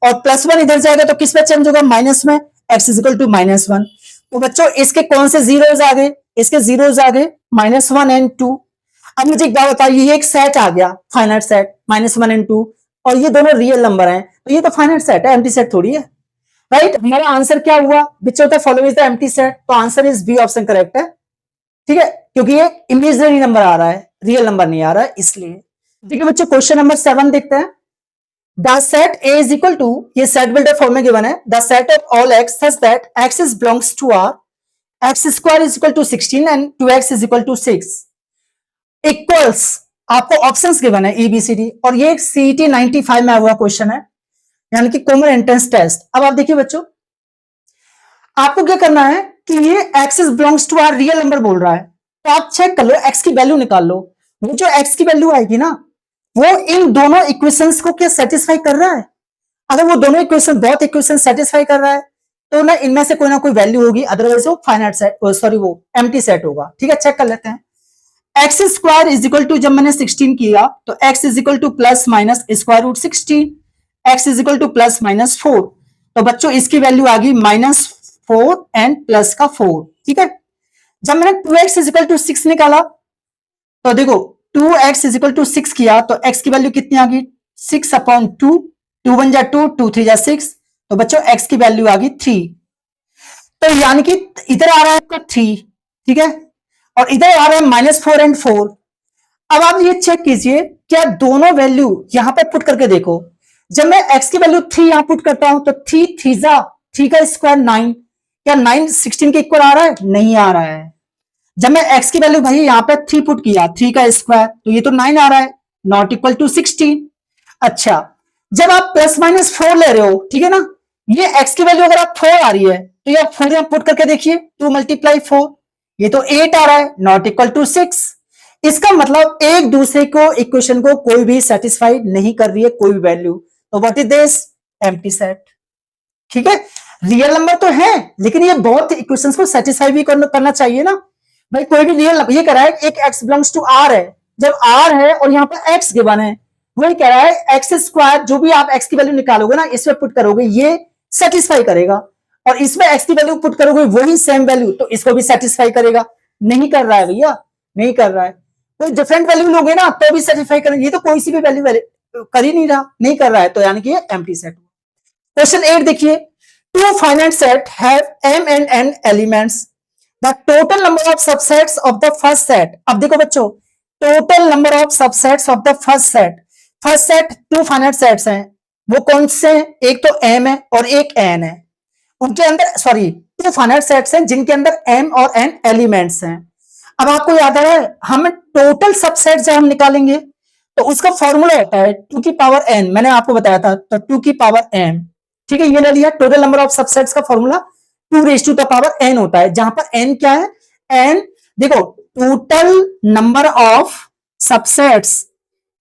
और प्लस 1 इधर जाएगा तो किस में चेंज होगा, माइनस में, x is equal to minus 1। तो बच्चों इसके कौन से जीरोज आ गए, इसके जीरोज आ गए माइनस 1 एंड 2। अब मुझे एक बात बताइए, ये एक सेट आ गया फाइनाइट सेट माइनस 1 एंड 2, और ये दोनों रियल नंबर हैं, तो ये तो फाइनाइट सेट है, एम्प्टी सेट थोड़ी है, राइट। हमारा आंसर क्या हुआ, which of the following is the empty set, तो answer is b option correct है, ठीक है, क्योंकि ये इमेजिनरी नंबर आ रहा है, रियल नंबर नहीं आ रहा है इसलिए। ठीक है बच्चों, क्वेश्चन नंबर 7 देखते हैं। The set A is equal to, ये सेट बिल्डर फॉर्म में गिवन है, the set of all x such that x is belongs to R, x square is equal to 16 and 2x is equal to 6 equals, आपको options given है ABCD, और ये CET 95 में हुआ question है, यानी कि कॉमन एंट्रेंस टेस्ट। अब आप देखिए बच्चों, आपको क्या करना है कि ये x is belongs to R real number बोल रहा है, तो आप चेक कर लो, x की वैल्यू निकाल लो, वो जो x की वैल्यू आएगी ना वो इन दोनों इक्वेशंस को क्या सेटिस्फाई कर रहा है। अगर वो दोनों इक्वेशन, बहुत इक्वेशन सेटिस्फाई कर रहा है तो ना इनमें से कोई ना कोई वैल्यू होगी, अदरवाइज वो फाइनाइट सेट, सॉरी वो एम्प्टी सेट होगा, ठीक है। चेक कर लेते हैं, x square is equal to, जब मैंने 16 किया तो x is equal to plus minus square root 16, x is equal to plus minus 4, तो बच्चों इसकी वैल्यू आ गई -4 एंड प्लस का 4, ठीक है। जब मैंने 2x इज इक्वल टू 6 निकाला तो देखो 2x इज इक्वल टू 6 किया तो x की वैल्यू कितनी आ गई, 6/2, 2 1 जा 2, 2 3 जा 6, तो बच्चों x की वैल्यू आ गई 3, तो यानी कि इधर आ रहा है आपका 3, ठीक है, और इधर आ रहा है -4 एंड 4। अब आप ये चेक कीजिए, क्या दोनों वैल्यू यहां पर पुट करके देखो, जब मैं x की वैल्यू 3 यहां पुट करता हूं तो 3 3 का स्क्वायर 9, क्या 9 16 के इक्वल आ रहा है, नहीं आ रहा है। जब मैं x की वैल्यू भाई यहां पर 3 पुट किया, 3 का स्क्वायर, तो ये तो 9 आ रहा है, नॉट इक्वल टू 16। अच्छा, जब आप प्लस माइनस 4 ले रहे हो, ठीक है ना, ये x की वैल्यू अगर आप 4 आ रही है तो ये 4 यहां पुट करके देखिए, 2 × 4, ये तो 8 आ रहा है, नॉट इक्वल टू 6। इसका मतलब एक दूसरे को इक्वेशन को कोई भी सेटिस्फाई नहीं कर रही है, कोई भी वैल्यू, तो what is this, empty set, ठीक है। रियल नंबर तो है लेकिन ये बहुत इक्वेशंस को सेटिस्फाई भी करना चाहिए ना भाई, कोई भी रियल नंबर, ये कह रहा है एक x बिलोंग्स टू r है, जब r है और यहाँ पर x गिवन है, वही कह रहा है एक्स स्क्वायर, जो भी आप x की वैल्यू निकालोगे ना इसमें पुट करोगे ये सेटिस्फाई करेगा, और इसमें x की वैल्यू पुट करोगे वही सेम वैल्यू, तो इसको भी सेटिस्फाई करेगा। नहीं कर रहा है भैया, नहीं कर रहा है, तो डिफरेंट वैल्यू लोगे ना तो भी सेटिस्फाई करेंगे, ये तो कोई सी भी वैल्यू कर ही नहीं रहा, नहीं कर रहा है, तो यानी कि ये एम्प्टी सेट। क्वेश्चन 8 देखिए, two finite set have m and n elements, the total number of subsets of the first set. अब देखो बच्चों, total number of subsets of the first set, two finite sets हैं, वो कौन से हैं, एक तो m है और एक n है, उनके अंदर, सॉरी, टू फाइनाइट सेट्स हैं जिनके अंदर m और n एलिमेंट्स हैं। अब आपको याद आ रहा है, हम टोटल सबसेट जब हम निकालेंगे तो उसका फॉर्मूला होता है 2 की पावर n, मैंने आपको बताया था, तो 2 की पावर m, ठीक है, ये ले लिया। टोटल नंबर ऑफ सबसेट्स का फॉर्मूला 2⁻n होता है, जहां पर n क्या है, n देखो टोटल नंबर ऑफ सबसेट्स,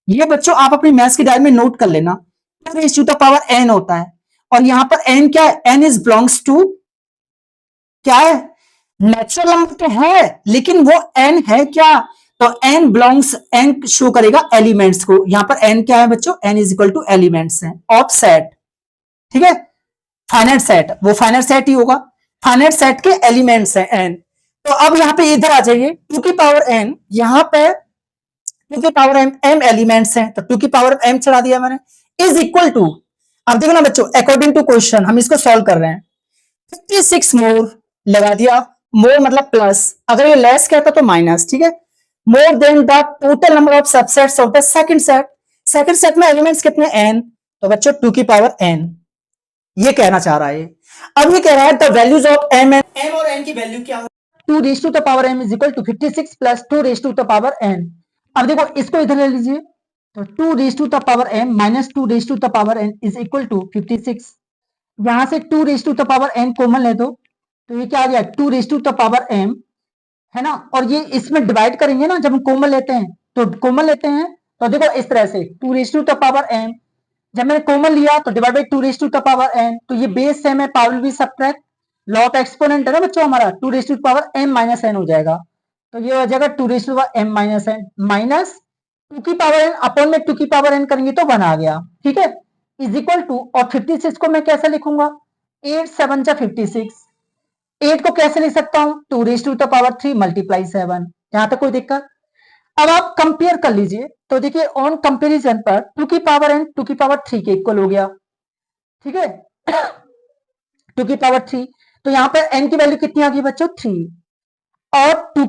ये बच्चों आप अपनी मैथ्स की डायरी में नोट कर लेना, 2⁻n होता है, और यहां पर n क्या है, n इज बिलोंग्स टू, क्या है, नेचुरल नंबर तो है लेकिन वो n है क्या, तो n बिलोंग्स, n शो करेगा एलिमेंट्स को, यहां पर n क्या है बच्चों, n is equal two elements है ऑफ सेट, ठीक है, फाइनाइट सेट, वो फाइनाइट सेट ही होगा, फाइनाइट सेट के एलिमेंट्स हैं n। तो अब यहां पे इधर आ जाइए, 2 की पावर n, यहां पे 2 की पावर m एलिमेंट्स हैं, तो 2 की पावर m चढ़ा दिया मैंने, इज इक्वल टू, अब देखो ना बच्चों, अकॉर्डिंग टू क्वेश्चन हम इसको सॉल्व कर रहे हैं, 56 मोर लगा दिया, मोर मतलब प्लस, अगर ये लेस कहता तो माइनस, ठीक है, more than the total number of subsets of the second set में एलिमेंट्स कितने n, तो बच्चों 2 की पावर n, ये कहना चाह रहा है। अब ये कह रहा है द वैल्यूज ऑफ m और n की वैल्यू क्या हो, 2 raise to the power m is equal to 56 plus 2 raise to the power n। अब देखो इसको इधर ले लीजिए, तो 2 raise to the power m minus 2 raise to the power n is equal to 56। यहां से 2 raise to the power n common ले दो, तो ये क्या आ गया 2 raise to the power m, है ना। और ये इसमें डिवाइड करेंगे ना, जब हम कॉमन लेते हैं तो कॉमन लेते हैं, तो देखो इस तरह से 2 raise to the power m, जब मैंने कॉमन लिया तो divide by 2 raise to the power n, तो ये बेस सेम है, पावर भी सब्ट्रैक्ट, लॉ ऑफ एक्सपोनेंट है ना बच्चों हमारा, 2 raise to the power m minus n हो जाएगा, तो ये हो जाएगा 2 raise to the power m minus n minus 2 की पावर n अपॉन में 2 की पावर n करेंगे तो 1 आ गया, ठीक है, इज इक्वल टू, और 56 को मैं कैसे लिखूंगा, 8 7 जा 56, 8 को कैसे लिख सकता हूं, 2 raise to the power 3 multiply 7, यहां तक कोई दिक्कत। अब आप कंपेयर कर लीजिए, तो देखिए ऑन कंपेरिजन पर 2 की पावर n 2 की पावर 3 के इक्वल हो गया, ठीक है 2 की पावर 3, तो यहां पर n की वैल्यू कितनी आ गई बच्चों 3, और 2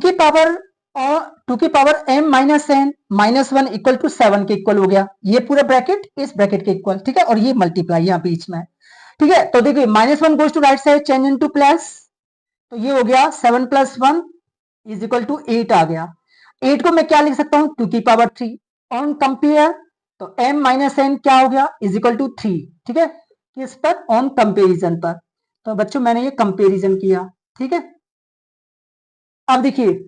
की power m minus n minus 1 equal to 7 के इक्वल हो गया, ये पूरा ब्रैकेट इस ब्रैकेट के इक्वल, ठीक है, और ये मल्टीप्लाई यहां बीच में, ठीक है। तो देखिए minus 1 goes to right side, change into plus, तो ये हो गया 7 प्लस 1 इज इक्वल टू 8 आ गया। 8 को मैं क्या लिख सकता हूं 2 की पावर 3, ऑन कंपेयर तो m माइनस n क्या हो गया इज इक्वल टू 3, ठीक है, किस पर, ऑन कंपेरिजन पर। तो बच्चों मैंने ये कंपेरिजन किया, ठीक है। अब देखिए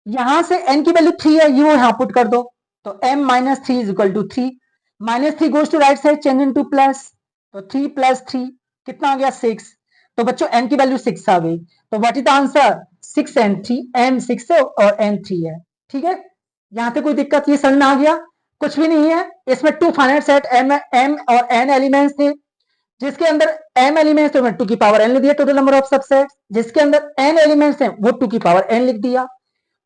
यहां से n की वैल्यू 3 है, ये यहां पुट कर दो, तो m minus 3 is equal to 3, minus 3 goes to right side, change into plus, तो 3 प्लस 3 कितना आ गया 6, तो बच्चों n की वैल्यू 6 आ गई, तो what is the answer 6 and 3, m 6 है और n 3 है, ठीक है। यहां पे कोई दिक्कत, ये समझ में आ गया, कुछ भी नहीं है इसमें, टू फाइनाइट सेट m और n एलिमेंट्स थे, जिसके अंदर m एलिमेंट्स थे 2 की पावर n लिख दिया, टोटल नंबर ऑफ सबसेट्स, जिसके अंदर n एलिमेंट्स हैं वो 2 की पावर n लिख दिया।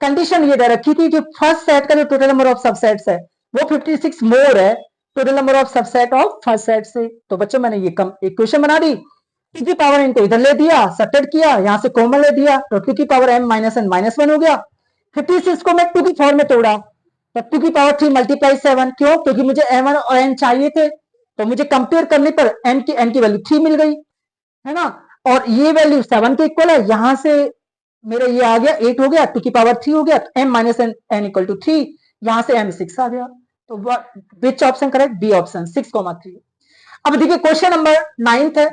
कंडीशन ये दे रखी थी कि फर्स्ट सेट का जो टोटल नंबर ऑफ सबसेट्स है वो 56 मोर है total number of subset of first set से। तो बच्चों मैंने ये इक्वेशन बना दी, 2 की पावर n को इधर ले दिया, सब्ट्रैक्ट किया, यहां से कॉमन ले दिया, तो 2 की power m minus n minus 1 हो गया। 56 को मैं 2 की फॉर्म में तोड़ा, तो 2 की पावर 3 मल्टीप्लाई 7, क्यों, क्योंकि मुझे m1 और n चाहिए थे, तो मुझे कंपेयर करने पर n की वैल्यू 3 मिल गई, है ना, और ये वैल्यू 7 के इक्वल है, यहां से मेरा ये आ गया 8 हो गया, 2 की पावर 3 हो गया, तो m minus n equal to 3, यहां से m 6 आ गया, तो which option correct, B option 6,3। अब देखिए क्वेश्चन नंबर 9 है,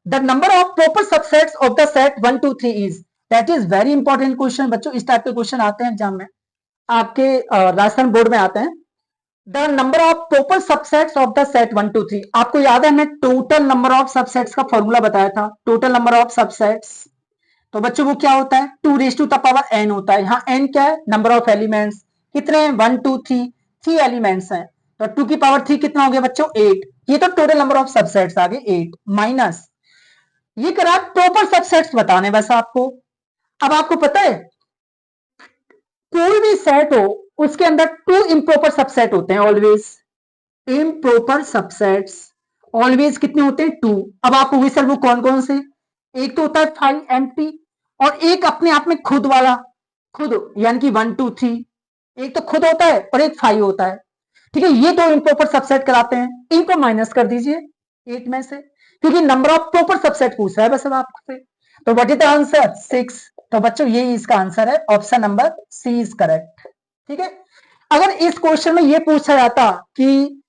the number of proper subsets of the set 1 2 3 is, that is very important question बच्चों, इस टाइप के क्वेश्चन आते हैं एग्जाम में, आपके राजस्थान बोर्ड में आते हैं। The number of proper subsets of the set 1 2 3, आपको याद है हमने टोटल नंबर ऑफ सबसेट्स का फॉर्मूला बताया था, टोटल नंबर ऑफ सबसेट्स, तो बच्चों वो क्या होता है 2 raise to the power n होता है, यहाँ n क्या है नंबर ऑफ एलिमेंट्स, कितने हैं 1 2 3, 3 एलिमेंट्स हैं, तो 2 की पावर 3 कितना हो गया बच्चों 8, ये तो टोटल नंबर ऑफ सबसेट्स आ गए 8, माइनस ये करा प्रॉपर सबसेट्स बताने बस आपको। अब आपको पता है कोई भी सेट हो उसके अंदर 2 इम्प्रॉपर सबसेट होते हैं ऑलवेज, इम्प्रॉपर सबसेट्स ऑलवेज कितने होते हैं 2। अब आपको हुई सर वो कौन कौन से, एक तो होता है 5 एम्प्टी, और एक अपने आप में खुद वाला, खुद यानी कि 1 2 3, एक तो खुद होता है और एक 5 होता है, ठीक है, ये दो इम्प्रॉपर सबसेट कराते हैं, इनको माइनस कर दीजिए 8 में से, क्योंकि नंबर ऑफ प्रॉपर सबसेट पूछ रहा है बस अब आपसे, तो व्हाट इज द आंसर 6, तो बच्चों ये इसका आंसर है, option number C is correct, ठीक है। अगर इस क्वेश्चन में ये पूछा जाता कि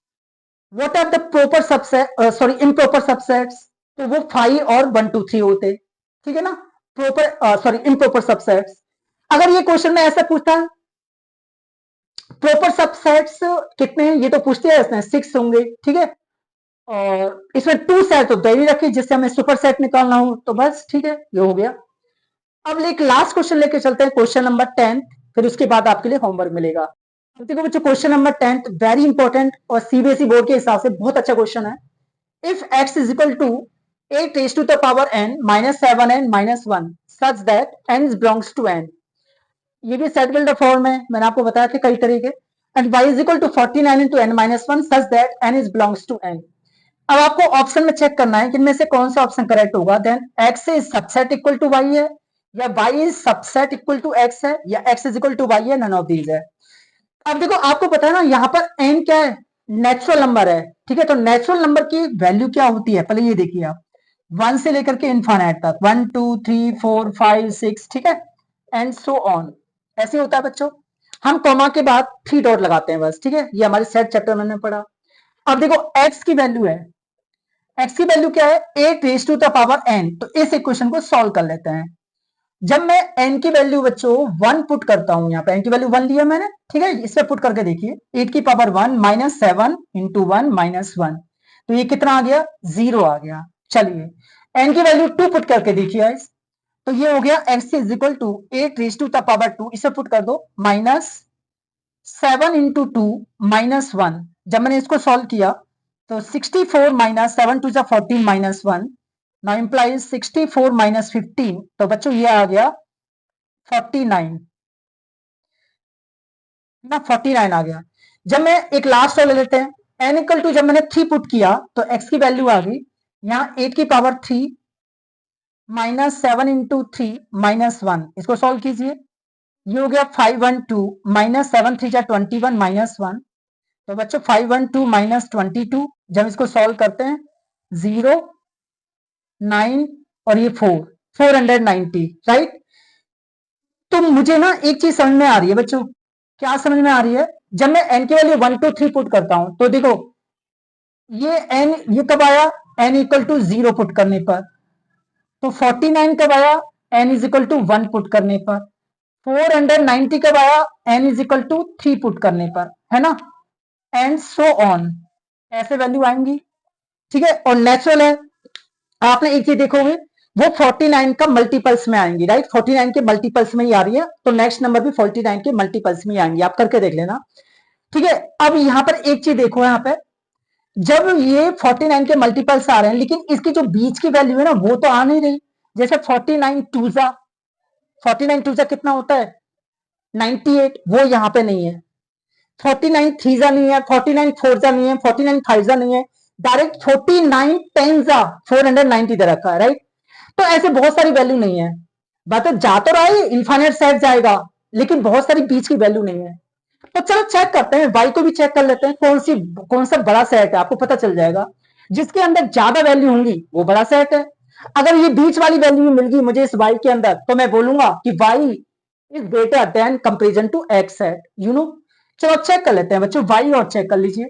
what are the proper subset, sorry improper subsets, तो वो 5 और 1 2 3 होते, ठीक है ना, प्रॉपर सॉरी इम्प्रॉपर सबसेट्स। अगर ये क्वेश्चन में ऐसा पूछता है प्रॉपर सबसेट्स कितने हैं, ये तो पूछते हैं इसमें 6 होंगे, ठीक है, और इसमें 2 सेट तो दे ही रखी जिससे हमें सुपर सेट निकालना हो, तो बस ठीक है ये हो गया। अब एक लास्ट क्वेश्चन लेके चलते हैं, क्वेश्चन नंबर 10, फिर उसके बाद आपके लिए होमवर्क मिलेगा। तो देखो बच्चों क्वेश्चन नंबर 10 वेरी इंपॉर्टेंट और सीबीएसई बोर्ड के हिसाब से बहुत अच्छा क्वेश्चन है। If x is equal to 8 raised to the power n minus 7n minus 1 such that n belongs to n, ये भी सेट बिल्डर फॉर्म है, मैंने आपको बताया था कई तरीके, and y is equal to 49 into n minus 1 such that n is belongs to n। अब आपको ऑप्शन में चेक करना है कि इनमें से कौन सा ऑप्शन करेक्ट होगा, then x is subset equal to y है, या y is subset equal to x है, या x is equal to y है, नन ऑफ दीज है। अब देखो आपको पता है ना यहाँ पर n क्या है नेचुरल नंबर है, ठीक है, तो नेचुरल नंबर की वैल्यू क्या होती है पहले ये देखिए आप, 1 से लेकर के इन्फानाइट तक, 1 2 3 4 5 6, ठीक है, एंड सो ऑन। ऐसे होता है बच्चों। हम कॉमा के बाद 3 डॉट लगाते हैं बस, ठीक है, ये हमारे सेट चैप्टर में पढ़ा। अब देखो x की वैल्यू है, x की वैल्यू क्या है, 8 raise to the power n। तो इस इक्वेशन को सॉल्व कर लेते हैं। जब मैं n की वैल्यू बच्चों 1 पुट करता हूं, यहाँ पे n की वैल्यू 1 लिया मैंने, ठीक है, इस पे पुट करके देखिए, 8 की पावर 1 माइनस 7 इंटू 1 माइनस 1, तो ये कितना आ गया, 0 आ गया। चलिए n की वैल्यू 2 पुट करके देखिए गाइस, तो ये हो गया x is equal to 8 raise to the power 2, इसे पुट कर दो, माइनस 7 इंटू 2 माइनस 1। जब मैंने इसको सॉल्व किया तो 64 minus 7 to 14 minus 1, now implies 64 minus 15, तो बच्चों ये आ गया 49 ना, 49 आ गया। जब मैं एक लास्ट वाले लेते हैं, n इक्वल टू जब मैंने 3 पुट किया तो x की वैल्यू आ गई यहाँ 8 की पावर 3 माइनस 7 इंटू 3 माइनस 1, इसको सॉल्व कीजिए, ये हो गया 512 माइनस 7 3 21 माइनस 1, तो बच्चों 512 माइनस 22, जब इसको सॉल्व करते हैं 0 9 और ये 4 490, राइट। तो मुझे ना एक चीज समझ में आ रही है बच्चों, क्या समझ में आ रही है, जब मैं n की वैल्यू 1 2 3 पुट करता हूं तो देखो ये n, ये कब आया, n इक्वल टू 0 पुट करने पर, तो 49 कब आया, n is equal to 1 put करने पर, 490 कब आया, n is equal to 3 put करने पर, है ना, एंड सो ऑन, ऐसे वैल्यू आएंगी, ठीक है। और नेचुरल है, आपने एक चीज देखोगे वो 49 का मल्टीपल्स में आएंगी, राइट, 49 के मल्टीपल्स में ही आ रही है, तो नेक्स्ट नंबर भी 49 के मल्टीपल्स में ही आएंगी, आप करके देख लेना, ठीक है। अब यहां पर एक चीज देखो, यहाँ पे जब ये 49 के मल्टीपल्स आ रहे हैं, लेकिन इसकी जो बीच की वैल्यू है ना वो तो आ नहीं रही, जैसे 49 टूजा, 49 टूजा कितना होता है 98, वो यहाँ पे नहीं है, 49 थ्रीजा नहीं है, 49 फोरजा नहीं है, 49 फाइवजा नहीं है, डायरेक्ट 49 टेनजा 490 दे रखा है, राइट। तो ऐसे बहुत सारी वैल्यू नहीं है, बात जा तो रहा है इन्फाइनाइट सेट जाएगा, लेकिन बहुत सारी बीच की वैल्यू नहीं है। तो चलो चेक करते हैं, वाई को भी चेक कर लेते हैं, कौन सा बड़ा सेट है, आपको पता चल जाएगा, जिसके अंदर ज्यादा वैल्यू होंगी वो बड़ा सेट है। अगर ये बीच वाली वैल्यू मिल गई मुझे इस वाई के अंदर, तो मैं बोलूंगा कि y is greater than comparison to x set, you know. चलो चेक कर लेते हैं बच्चों, वाई और चेक कर लीजिए,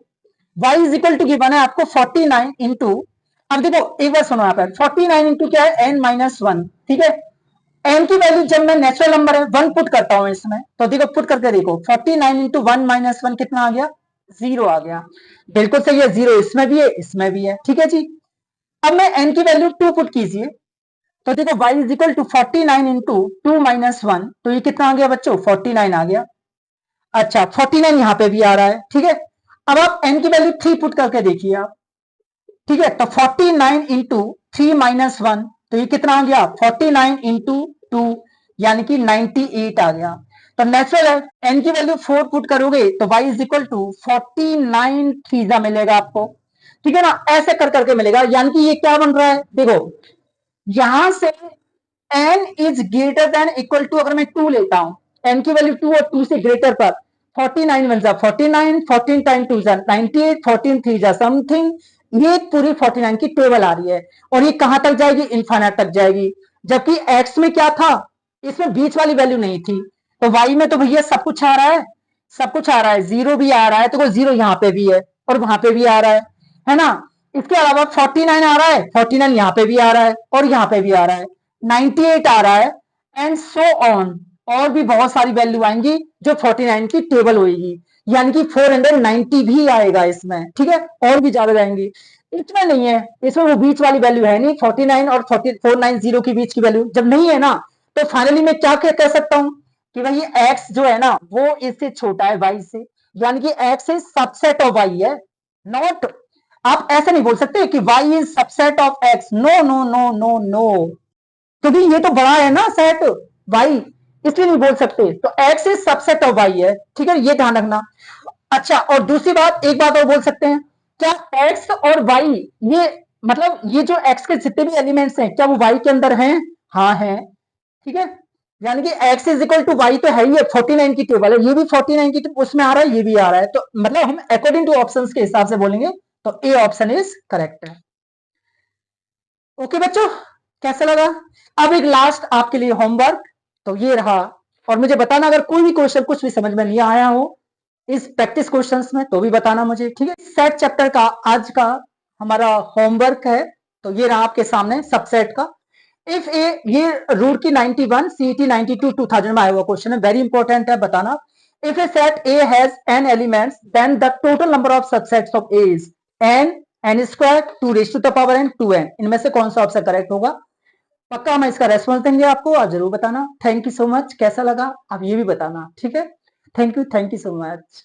y is equal to given है आपको 49 इंटू, अब देखो एक बार सुनो यहाँ पर, 49 इंटू क्या है n माइनस 1, ठीक है। n की वैल्यू जब मैं नेचुरल नंबर है 1 पुट करता हूं इसमें, तो देखो पुट करके देखो 49 इंटू 1 माइनस 1 कितना आ गया, 0 आ गया, बिल्कुल सही है, 0 इसमें भी है इसमें भी है, ठीक है जी। अब मैं n की वैल्यू 2 पुट कीजिए, तो देखो y is equal to 49 into 2 minus 1, तो ये कितना आ गया बच्चों 49 आ गया। अच्छा 49 यहाँ पे भी आ रहा है, ठीक है। अब आप n की वैल्यू 3 पुट करके देखिए आप, ठीक है, तो 49 इंटू 3 माइनस 1, तो ये कितना आ गया 49 इंटू 2, यानी कि 98 आ गया। तो नेचुरल है n की वैल्यू 4 पुट करोगे तो y इज इक्वल टू 49 थ्रीजा मिलेगा आपको, ठीक है ना, ऐसे कर करके मिलेगा, यानी कि ये क्या बन रहा है, देखो यहां से n is greater than equal to, अगर मैं 2 लेता हूं, n की वैल्यू 2 और 2 से ग्रेटर पर, 49 बन जा 49, 14 टाइम 2 जा 98, 14 3 जा समथिंग, ये पूरी 49 की टेबल आ रही है, और ये कहां तक जाएगी, इन्फाइनाइट तक जाएगी। जबकि x में क्या था, इसमें बीच वाली वैल्यू नहीं थी, तो y में तो भैया सब कुछ आ रहा है, सब कुछ आ रहा है, 0 भी आ रहा है, तो 0 यहाँ पे भी है और वहां पे भी आ रहा है ना। इसके अलावा 49 आ रहा है, 49 यहाँ पे भी आ रहा है और यहाँ पे भी आ रहा है, 98 आ रहा है, एंड सो ऑन, और भी बहुत सारी वैल्यू आएंगी जो 49 की टेबल होगी, यानी कि 490 भी आएगा इसमें, ठीक है, और भी ज्यादा जाएंगी। इसमें नहीं है, इसमें वो बीच वाली वैल्यू है नहीं, 49 और 490 के बीच की वैल्यू जब नहीं है ना, तो फाइनली मैं क्या कह सकता हूं कि भाई x जो है ना वो इससे छोटा है y से, यानी कि x is subset of y है, नॉट, आप ऐसे नहीं बोल सकते कि y is subset of x, no no no no no, क्योंकि ये तो बड़ा है ना सेट y, इसलिए नहीं बोल सकते, तो x is subset of y है, ठीक है, ये ध्यान रखना। अच्छा, और दूसरी बात, एक बात और बोल सकते हैं, क्या x और y, ये मतलब ये जो x के जितने भी एलिमेंट्स हैं क्या वो y के अंदर हैं, हाँ है, ठीक है, यानी कि x is equal to y तो है ही है, 49 की टेबल है, ये भी 49 की उसमें आ रहा है, ये भी आ रहा है, तो मतलब हम अकॉर्डिंग टू ऑप्शंस के हिसाब से बोलेंगे, तो ए ऑप्शन इज करेक्ट है। ओके बच्चों, कैसा लगा? अब एक लास्ट आपके लिए होमवर्क तो ये रहा, और मुझे बताना अगर कोई भी क्वेश्चन कुछ भी समझ में नहीं आया हो इस प्रैक्टिस क्वेश्चंस में तो भी बताना मुझे, ठीक है? सेट चैप्टर का आज का हमारा होमवर्क है, तो ये रहा आपके सामने सबसेट का। इफ ए, ये रूट की 91 सीईटी 92 2000 में आया हुआ क्वेश्चन है, वेरी इंपॉर्टेंट है, बताना। If a set A has n elements then the total number of subsets of A is n square 2 raise to the power n 2n, इनमें से कौन सा ऑप्शन करेक्ट होगा? पक्का मैं इसका रेस्पॉन्स देंगे आपको, और जरूर बताना। थैंक यू सो मच, कैसा लगा आप ये भी बताना, ठीक है? Thank you so much.